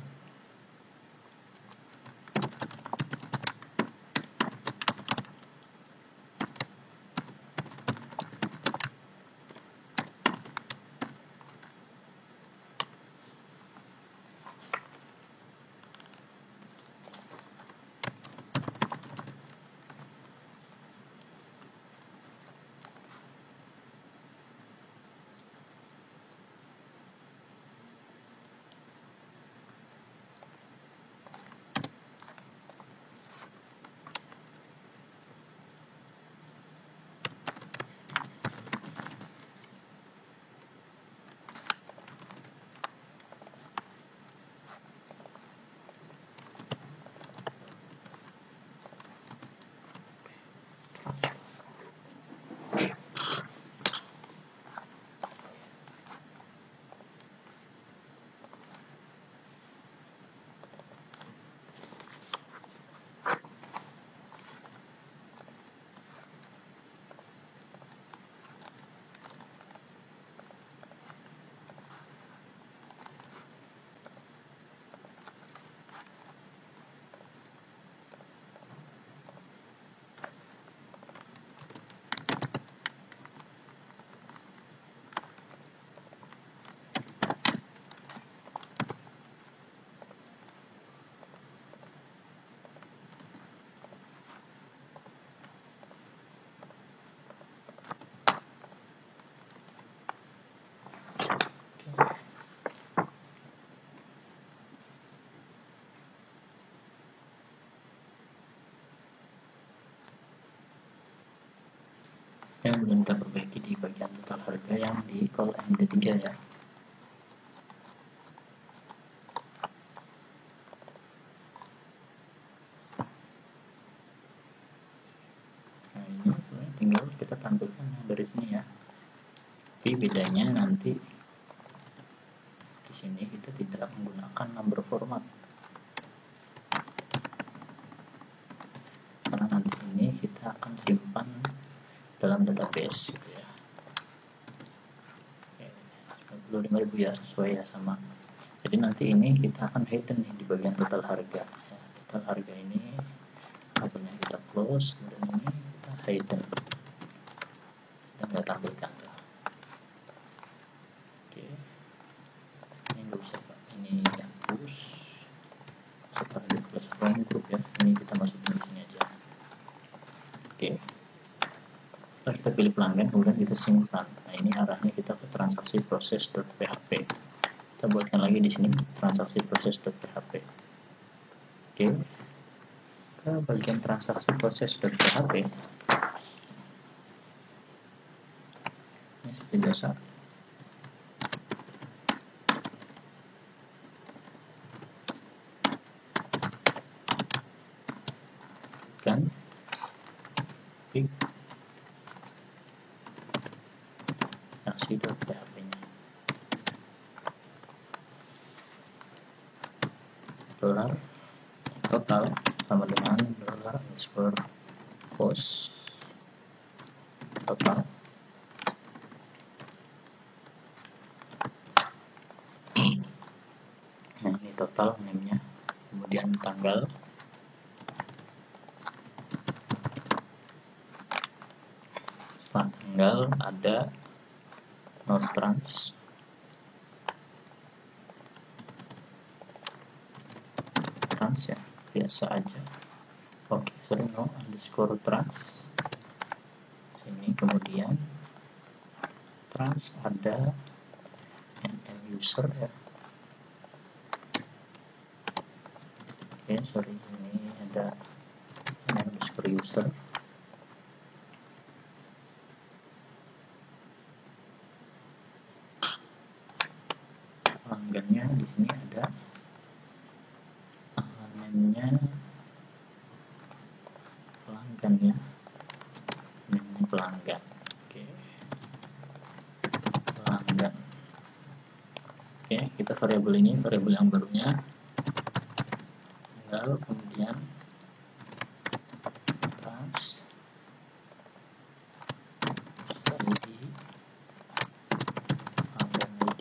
yang belum kita perbaiki di bagian total harga yang di call MD3 ya. Nah ini tinggal kita tampilkan dari sini ya. Tapi bedanya nanti di sini kita tidak menggunakan number format, karena nanti ini kita akan simpan dalam database gitu ya. 95.000 ya, sesuai ya sama. Jadi nanti ini kita akan hidden nih di bagian total harga ya. Total harga ini tabelnya kita close, kemudian ini kita hidden, kita nggak tampilkan tuh. Oke, ini nggak usah Pak, ini hapus setelah plus from group ya, ini kita masukin di sini aja. Oke, setelah kita pilih pelanggan kemudian kita simpan. Nah ini arahnya kita ke transaksi proses.php. Kita buatkan lagi di sini transaksi proses.php. Oke, ke bagian transaksi proses.php ini seperti biasa. Kan pick transaksi.php nya dolar total sama dengan dolar underscore cost total. Nah ini total name-nya, kemudian tanggal, setelah tanggal ada not trans, ya biasa aja. Oke, sorry, no underscore trans sini, kemudian trans ada nl user ya. Oke, sorry, ini ada nl underscore user. Pelanggannya di sini ada namanya pelanggan ya, namanya pelanggan. Oke, pelanggan. Oke, kita variabel ini variabel yang barunya tanggal, kemudian trans ID pelanggan ID.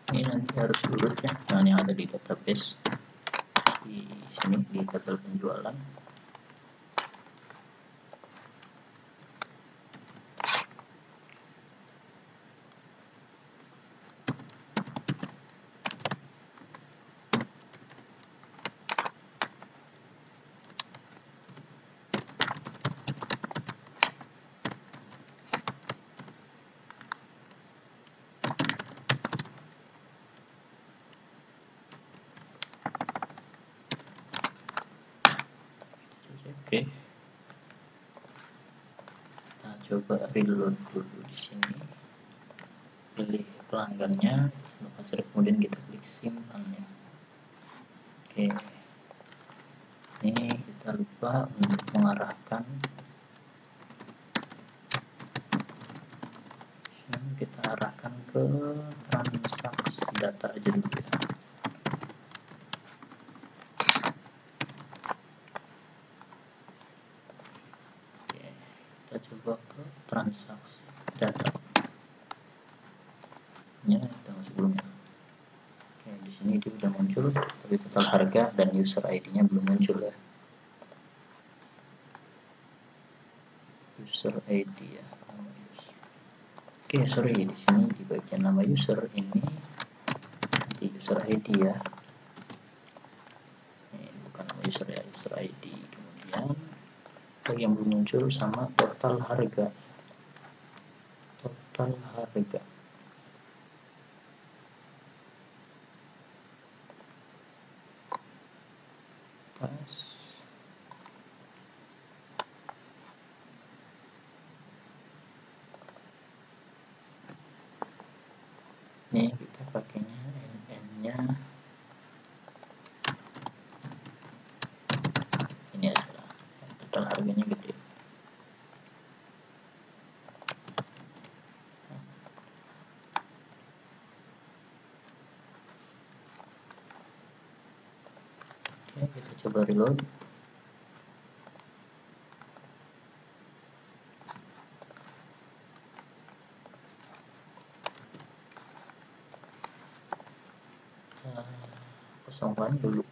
Ini nanti harus urut ya dengan yang ada di database di sini di tabel penjualan. Oke, kita coba reload dulu di sini, pilih pelanggannya, kemudian kita klik simpan ya. Oke, ini kita lupa untuk mengarahkan, kita arahkan ke transaksi data aja dulu ya. Kita coba ke transaksi data. tapi total harga dan user ID-nya belum muncul ya. User ID ya, nama user. Oke, sorry, di sini di bagian nama user ini di user ID ya. Ini bukan nama user ya, user ID. Kemudian yang belum muncul sama total harga. Total harga. Pas. Nih kita pakainya NN-nya ini adalah total harganya gede. Oke, kita coba reload. Kosongkan dulu.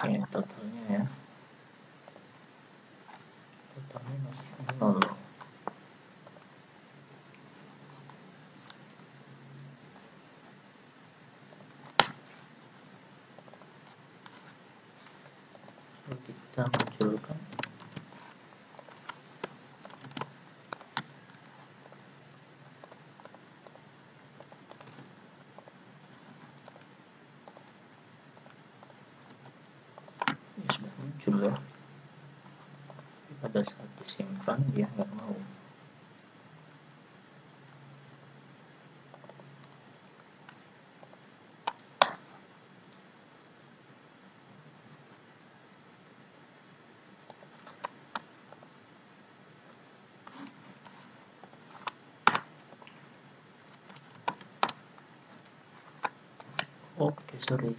Oke, totalnya ya. Totalnya masih 0. Lalu kita munculkan ini sudah muncul ya. Pada saat disimpan dia nggak mau. Oke, sorry,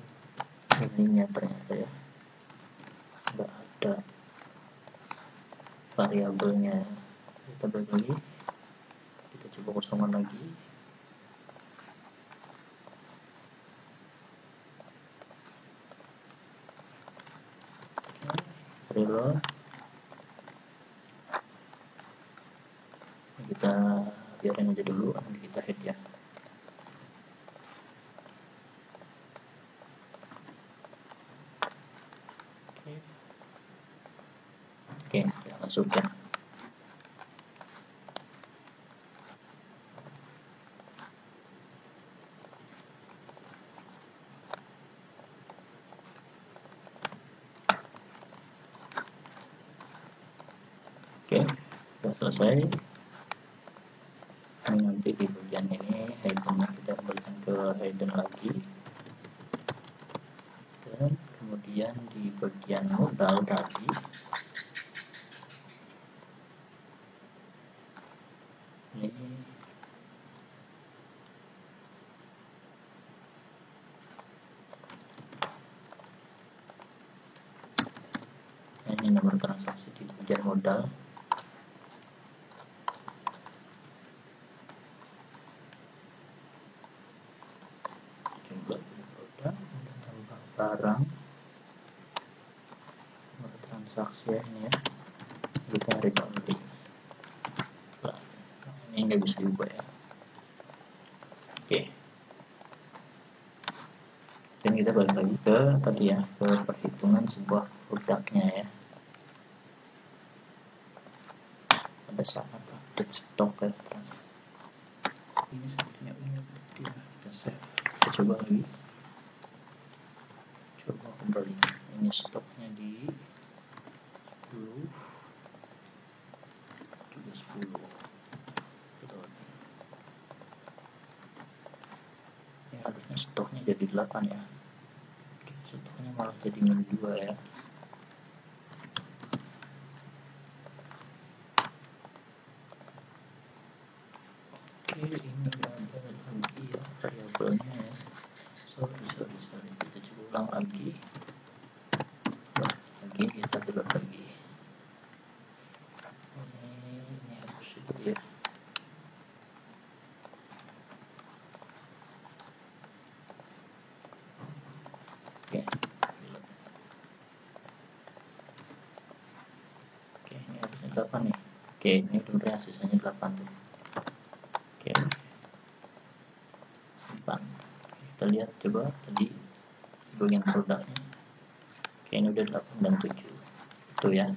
ininya ternyata ya nggak ada variabelnya. Kita balik lagi, kita coba kosongan lagi. Reload. Kita biarin aja dulu, nanti kita hit ya. Oke, kita masukkan. Oke, sudah selesai. Ini nanti di bagian ini hiddennya kita kembalikan ke hidden lagi, dan kemudian di bagian modal tadi ini nomor transaksi di bagian modal. Jumlah produk, tambah barang, nomor transaksi ya, ini ya, kita read only. Nah, ini nggak bisa diubah ya. Oke, dan kita balik lagi ke tadi ya, ke perhitungan sebuah produknya ya. Pada saat update stok ya, ini sepertinya ini dia, kita save. Kita coba lagi, coba kembali. Ini stoknya di 10 juga 10. Ya harusnya stoknya jadi 8 ya. Stoknya malah jadi -2 ya. variabelnya ya. Sorry, kita coba ulang lagi. Kita belum lagi. Ini hapus dulu ya. Oke, ini harusnya 8 nih. Oke, ini benar sisanya 8 tuh. Oke, 8. Kita lihat coba tadi bagian produknya. Oke, ini udah 8 dan 7 itu ya.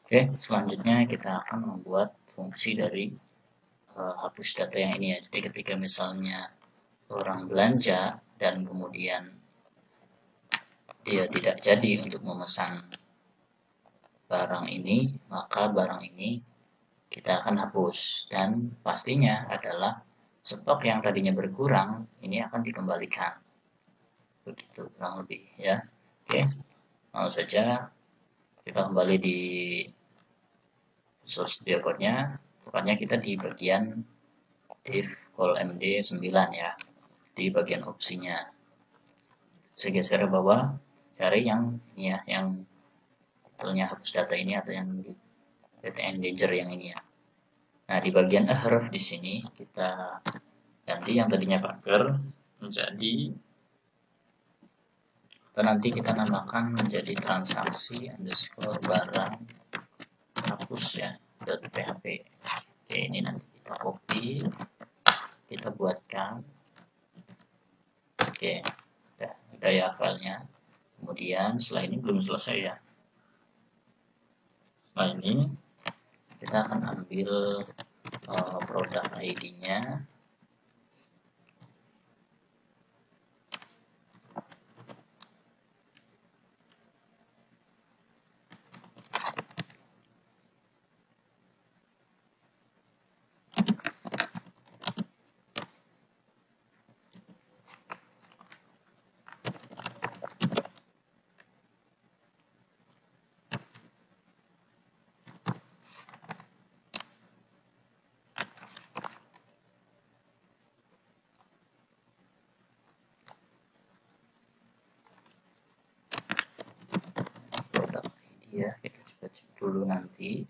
Oke, selanjutnya kita akan membuat fungsi dari hapus data yang ini ya. Jadi ketika misalnya orang belanja dan kemudian dia tidak jadi untuk memesan barang ini, maka barang ini kita akan hapus, dan pastinya adalah stok yang tadinya berkurang ini akan dikembalikan. Begitu kurang lebih ya. Oke, langsung saja kita kembali di Visual Studio Code-nya. Tepatnya kita di bagian div call md 9 ya, di bagian opsinya. Saya geser ke bawah, cari yang ini ya, yang titelnya hapus data ini atau yang di data endanger yang ini ya. Nah, di bagian href di sini kita ganti yang tadinya pagar menjadi, atau nanti kita namakan menjadi transaksi underscore barang hapus ya .php. Oke, ini nanti kita copy, kita buatkan. Oke, udah ya filenya. Kemudian setelah ini belum selesai ya. Setelah ini kita akan ambil produk ID-nya. Ya, kita coba cek dulu nanti.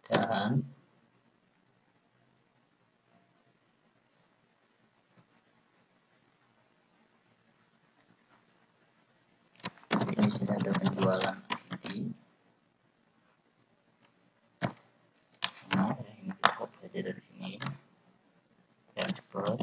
Dan ini sudah ada penjualan ID. Nah, ini kita copy aja dari sini biar cepat.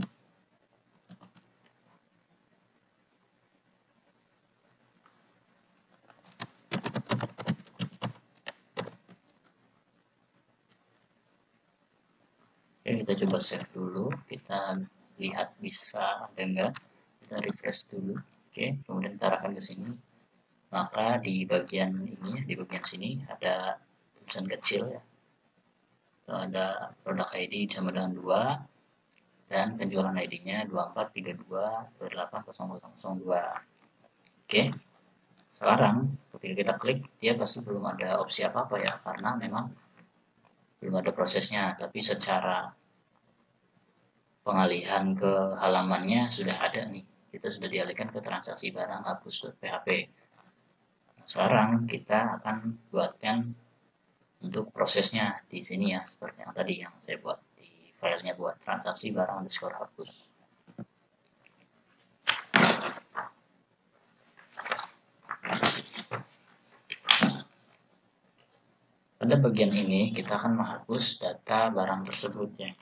Oke, kita coba save dulu, kita lihat bisa ada enggak, kita refresh dulu. Oke, kemudian kita arahkan ke sini, maka di bagian ini, di bagian sini ada tulisan kecil ya, ada produk ID sama dengan 2 dan penjualan ID-nya 2432280002. Oke, sekarang ketika kita klik, dia pasti belum ada opsi apa-apa ya, karena memang belum ada prosesnya, tapi secara pengalihan ke halamannya sudah ada nih. Kita sudah dialihkan ke transaksi barang hapus.php. Sekarang kita akan buatkan untuk prosesnya di sini ya, seperti yang tadi yang saya buat di filenya buat transaksi barang underscore hapus. Pada bagian ini kita akan menghapus data barang tersebut ya.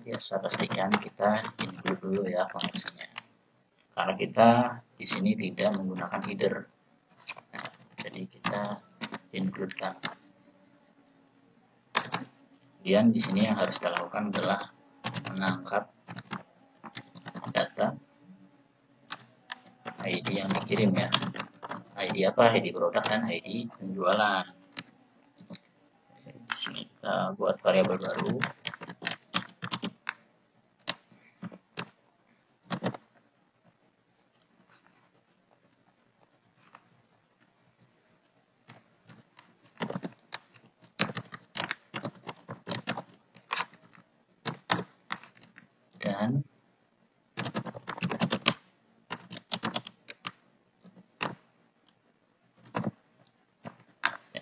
Biasa pastikan kita include dulu ya koneksinya, karena kita di sini tidak menggunakan header. Nah, jadi kita include-kan. Kemudian di sini yang harus kita lakukan adalah menangkap data ID yang dikirim ya. ID apa? ID produk dan ID penjualan. Kita buat variabel baru. Dan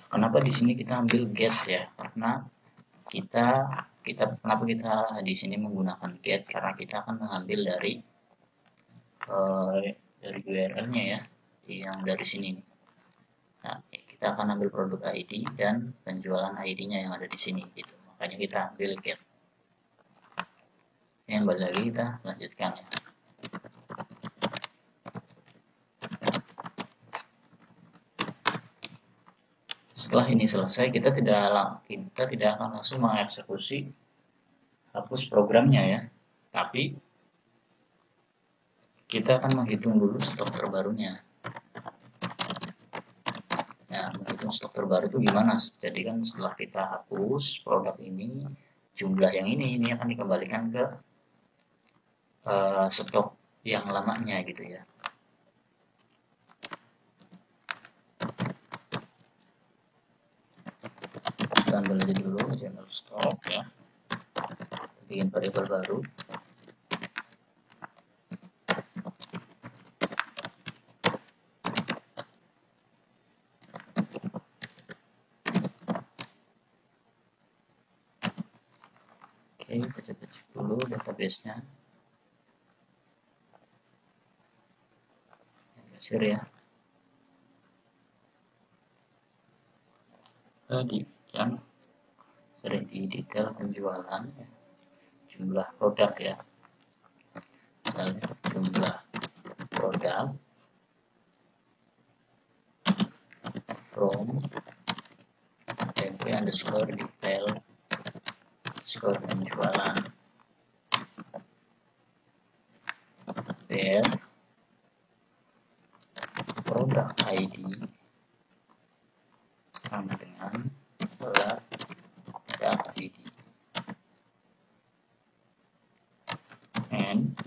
kenapa di sini kita ambil get ya? Karena kenapa kita di sini menggunakan get? Karena kita akan mengambil dari URL-nya ya, yang dari sini nih. Nah, kita akan ambil produk ID dan penjualan ID-nya yang ada di sini gitu. Makanya kita ambil get. Yang balik lagi kita lanjutkan ya. Setelah ini selesai, kita tidak akan langsung mengeksekusi hapus programnya ya, tapi kita akan menghitung dulu stok terbarunya. Nah, menghitung stok terbaru itu gimana? Jadi kan setelah kita hapus produk ini, jumlah yang ini akan dikembalikan ke stok yang lamanya gitu ya. Kita ambil aja dulu channel stok ya, bikin variabel baru. Oke, kita cek dulu database-nya. Kasir ya. Tadi yang sering di detail penjualan ya. Jumlah produk ya. Misalnya jumlah produk from temp underscore detail underscore penjualan where produk ID sama dengan produk ID and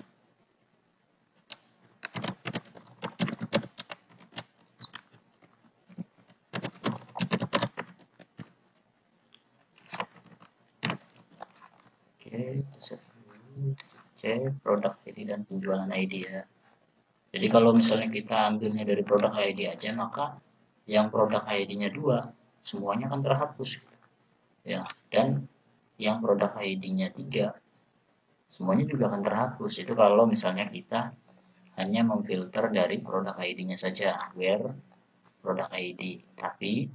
cek produk ID dan penjualan ID ya. Jadi kalau misalnya kita ambilnya dari produk ID aja, maka yang produk ID-nya 2 semuanya akan terhapus ya, dan yang produk ID-nya 3 semuanya juga akan terhapus. Itu kalau misalnya kita hanya memfilter dari produk ID-nya saja, where produk ID, tapi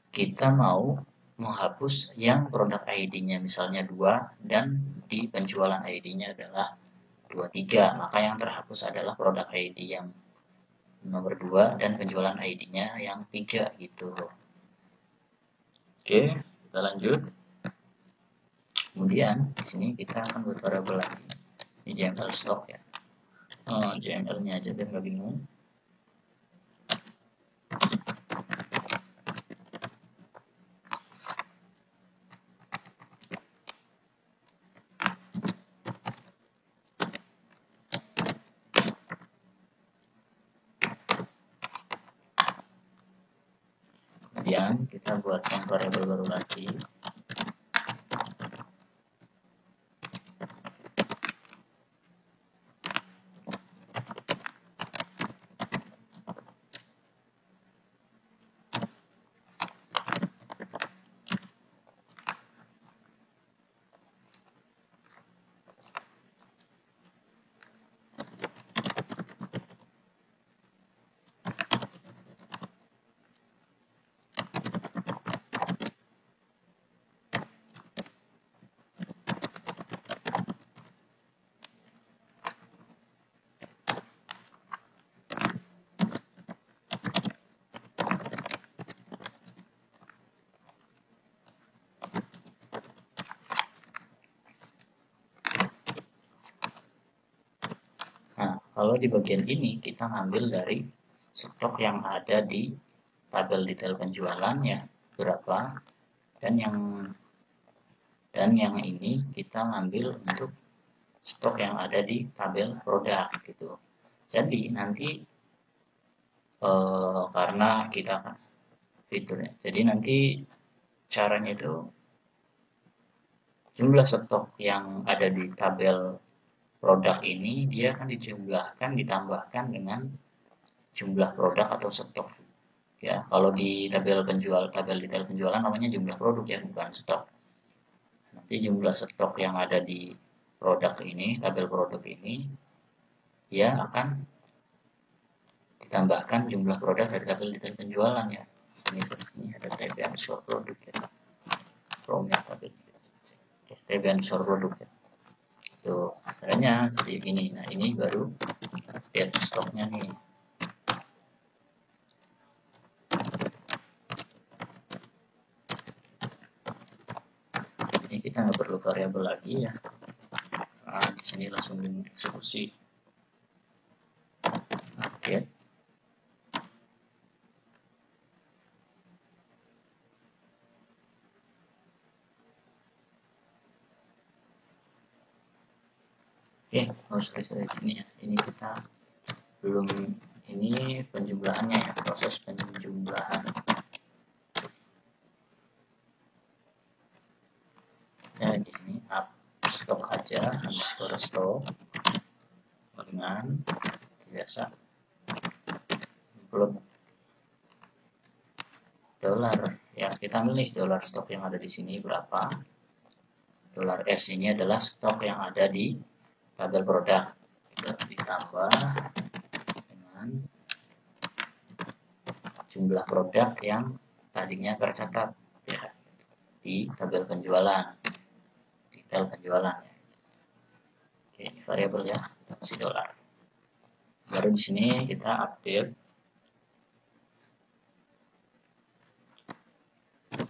kita mau menghapus yang produk ID-nya misalnya 2 dan di penjualan ID-nya adalah 23, maka yang terhapus adalah produk ID yang nomor 2 dan penjualan ID-nya yang 3 gitu. Oke, kita lanjut. Kemudian di sini kita akan buat variabel lagi. Ini JML stock ya. JML-nya aja biar nggak bingung. Kemudian kita buatkan variabel baru lagi. Kalau di bagian ini kita ngambil dari stok yang ada di tabel detail penjualan ya, berapa dan yang ini kita ngambil untuk stok yang ada di tabel produk gitu. Jadi nanti karena kita fiturnya, jadi nanti caranya itu jumlah stok yang ada di tabel produk ini dia akan dijumlahkan ditambahkan dengan jumlah produk atau stok ya. Kalau di tabel detail penjualan namanya jumlah produk ya, bukan stok. Nanti jumlah stok yang ada di produk ini, tabel produk ini dia akan ditambahkan jumlah produk dari tabel detail penjualan ya. Ini ada TB underscore produk ya, from ya tabel TB underscore produk ya. Tuh caranya jadi gini. Nah ini baru update stoknya nih. Ini kita nggak perlu variabel lagi ya. Nah, di sini langsung eksekusi update. Oke, sorry sini ya. Ini kita belum ini penjumlahannya ya, proses penjumlahan. Ya di sini up stok aja, underscore stok dengan biasa belum dolar ya. Kita milih dolar stok yang ada di sini berapa. Dolar S ini adalah stok yang ada di tabel produk. Kita ditambah dengan jumlah produk yang tadinya tercatat ya di tabel penjualan, detail penjualan ya. Oke, ini variabel ya, kita kasih dolar. Baru di sini kita update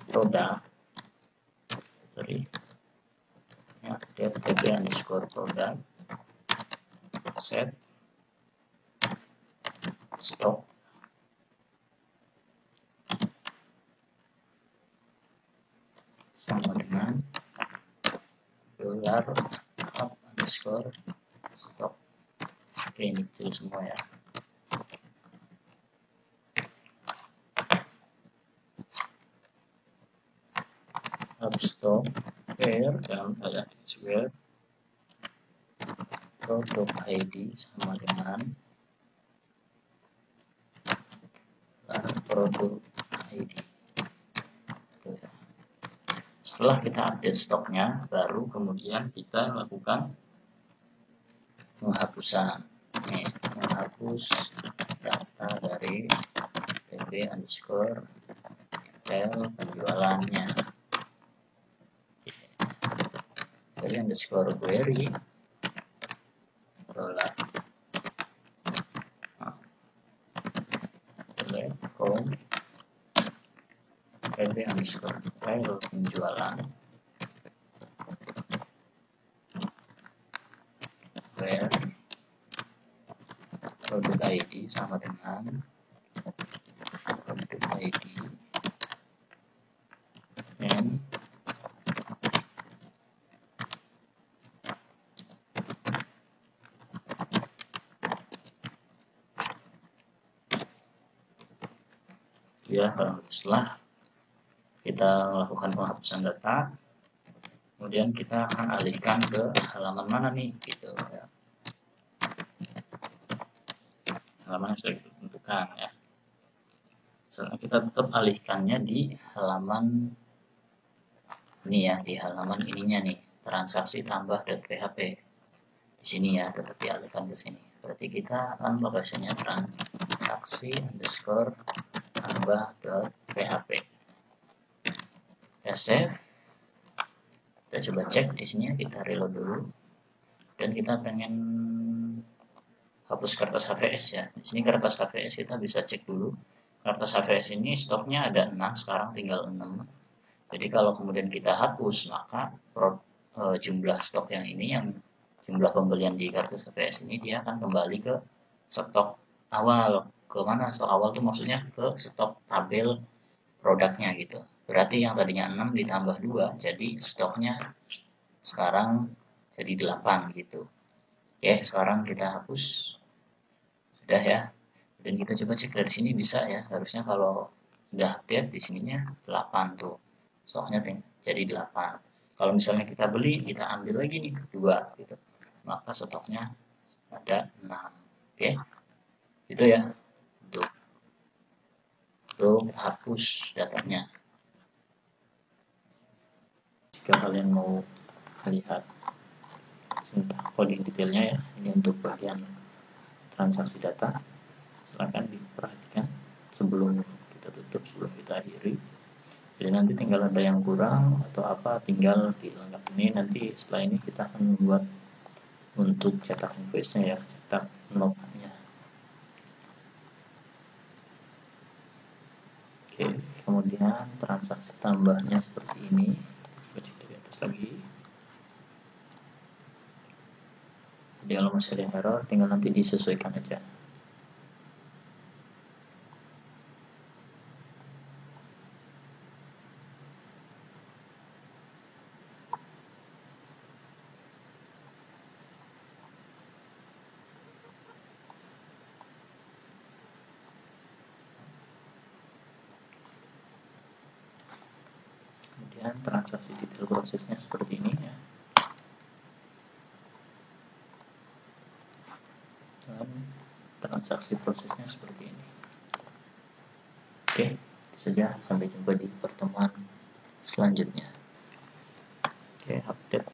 produk, update TB underscore produk, set stok sama dengan dolar up underscore stok. Oke, ini kecil semua ya. Up stok where dalam keadaan where produk ID sama dengan produk ID. Setelah kita update stoknya, baru kemudian kita lakukan penghapusan. Nih, menghapus data dari TB underscore detail penjualannya. Dari underscore query dolar com TB underscore detail penjualan where produk ID sama dengan produk ID and ya. Setelah kita melakukan penghapusan data, kemudian kita akan alihkan ke halaman mana nih gitu ya. Halaman yang sudah ditentukan ya. Setelah kita tetap alihkannya di halaman ini ya, di halaman ininya nih, transaksi tambah.php di sini ya, tetap dialihkan ke sini. Berarti kita akan lokasinya transaksi underscore tambah.php. Kita save. Kita coba cek di sini ya, kita reload dulu. Dan kita pengen hapus kertas HVS ya. Di sini kertas HVS kita bisa cek dulu. Kertas HVS ini stoknya ada 6, sekarang tinggal 6. Jadi kalau kemudian kita hapus, maka jumlah stok yang ini, yang jumlah pembelian di kertas HVS ini, dia akan kembali ke stok awal. Ke mana stok awal itu maksudnya ke stok tabel produknya gitu. berarti yang tadinya 6 ditambah 2, jadi stoknya sekarang jadi 8 gitu. Oke, sekarang kita hapus. Sudah ya. Dan kita coba cek dari sini bisa ya. Harusnya kalau udah update di sininya 8 tuh. Stoknya jadi 8. Kalau misalnya kita beli, kita ambil lagi nih 2 gitu. Maka stoknya ada 6. Oke. Itu ya. Untuk hapus datanya. Jika kalian mau melihat coding detailnya ya, ini untuk bagian transaksi data, silahkan diperhatikan sebelum kita tutup, sebelum kita akhiri. Jadi nanti tinggal ada yang kurang atau apa, tinggal dilengkapi. Ini nanti setelah ini kita akan membuat untuk cetak invoice-nya ya, cetak note-nya. Oke, kemudian transaksi tambahnya seperti ini. Coba cek dari atas lagi. Jadi kalau masih ada error, tinggal nanti disesuaikan aja. Kemudian transaksi detail prosesnya seperti ini ya. Dan transaksi prosesnya seperti ini. Oke, itu saja. Sampai jumpa di pertemuan selanjutnya. Oke, update.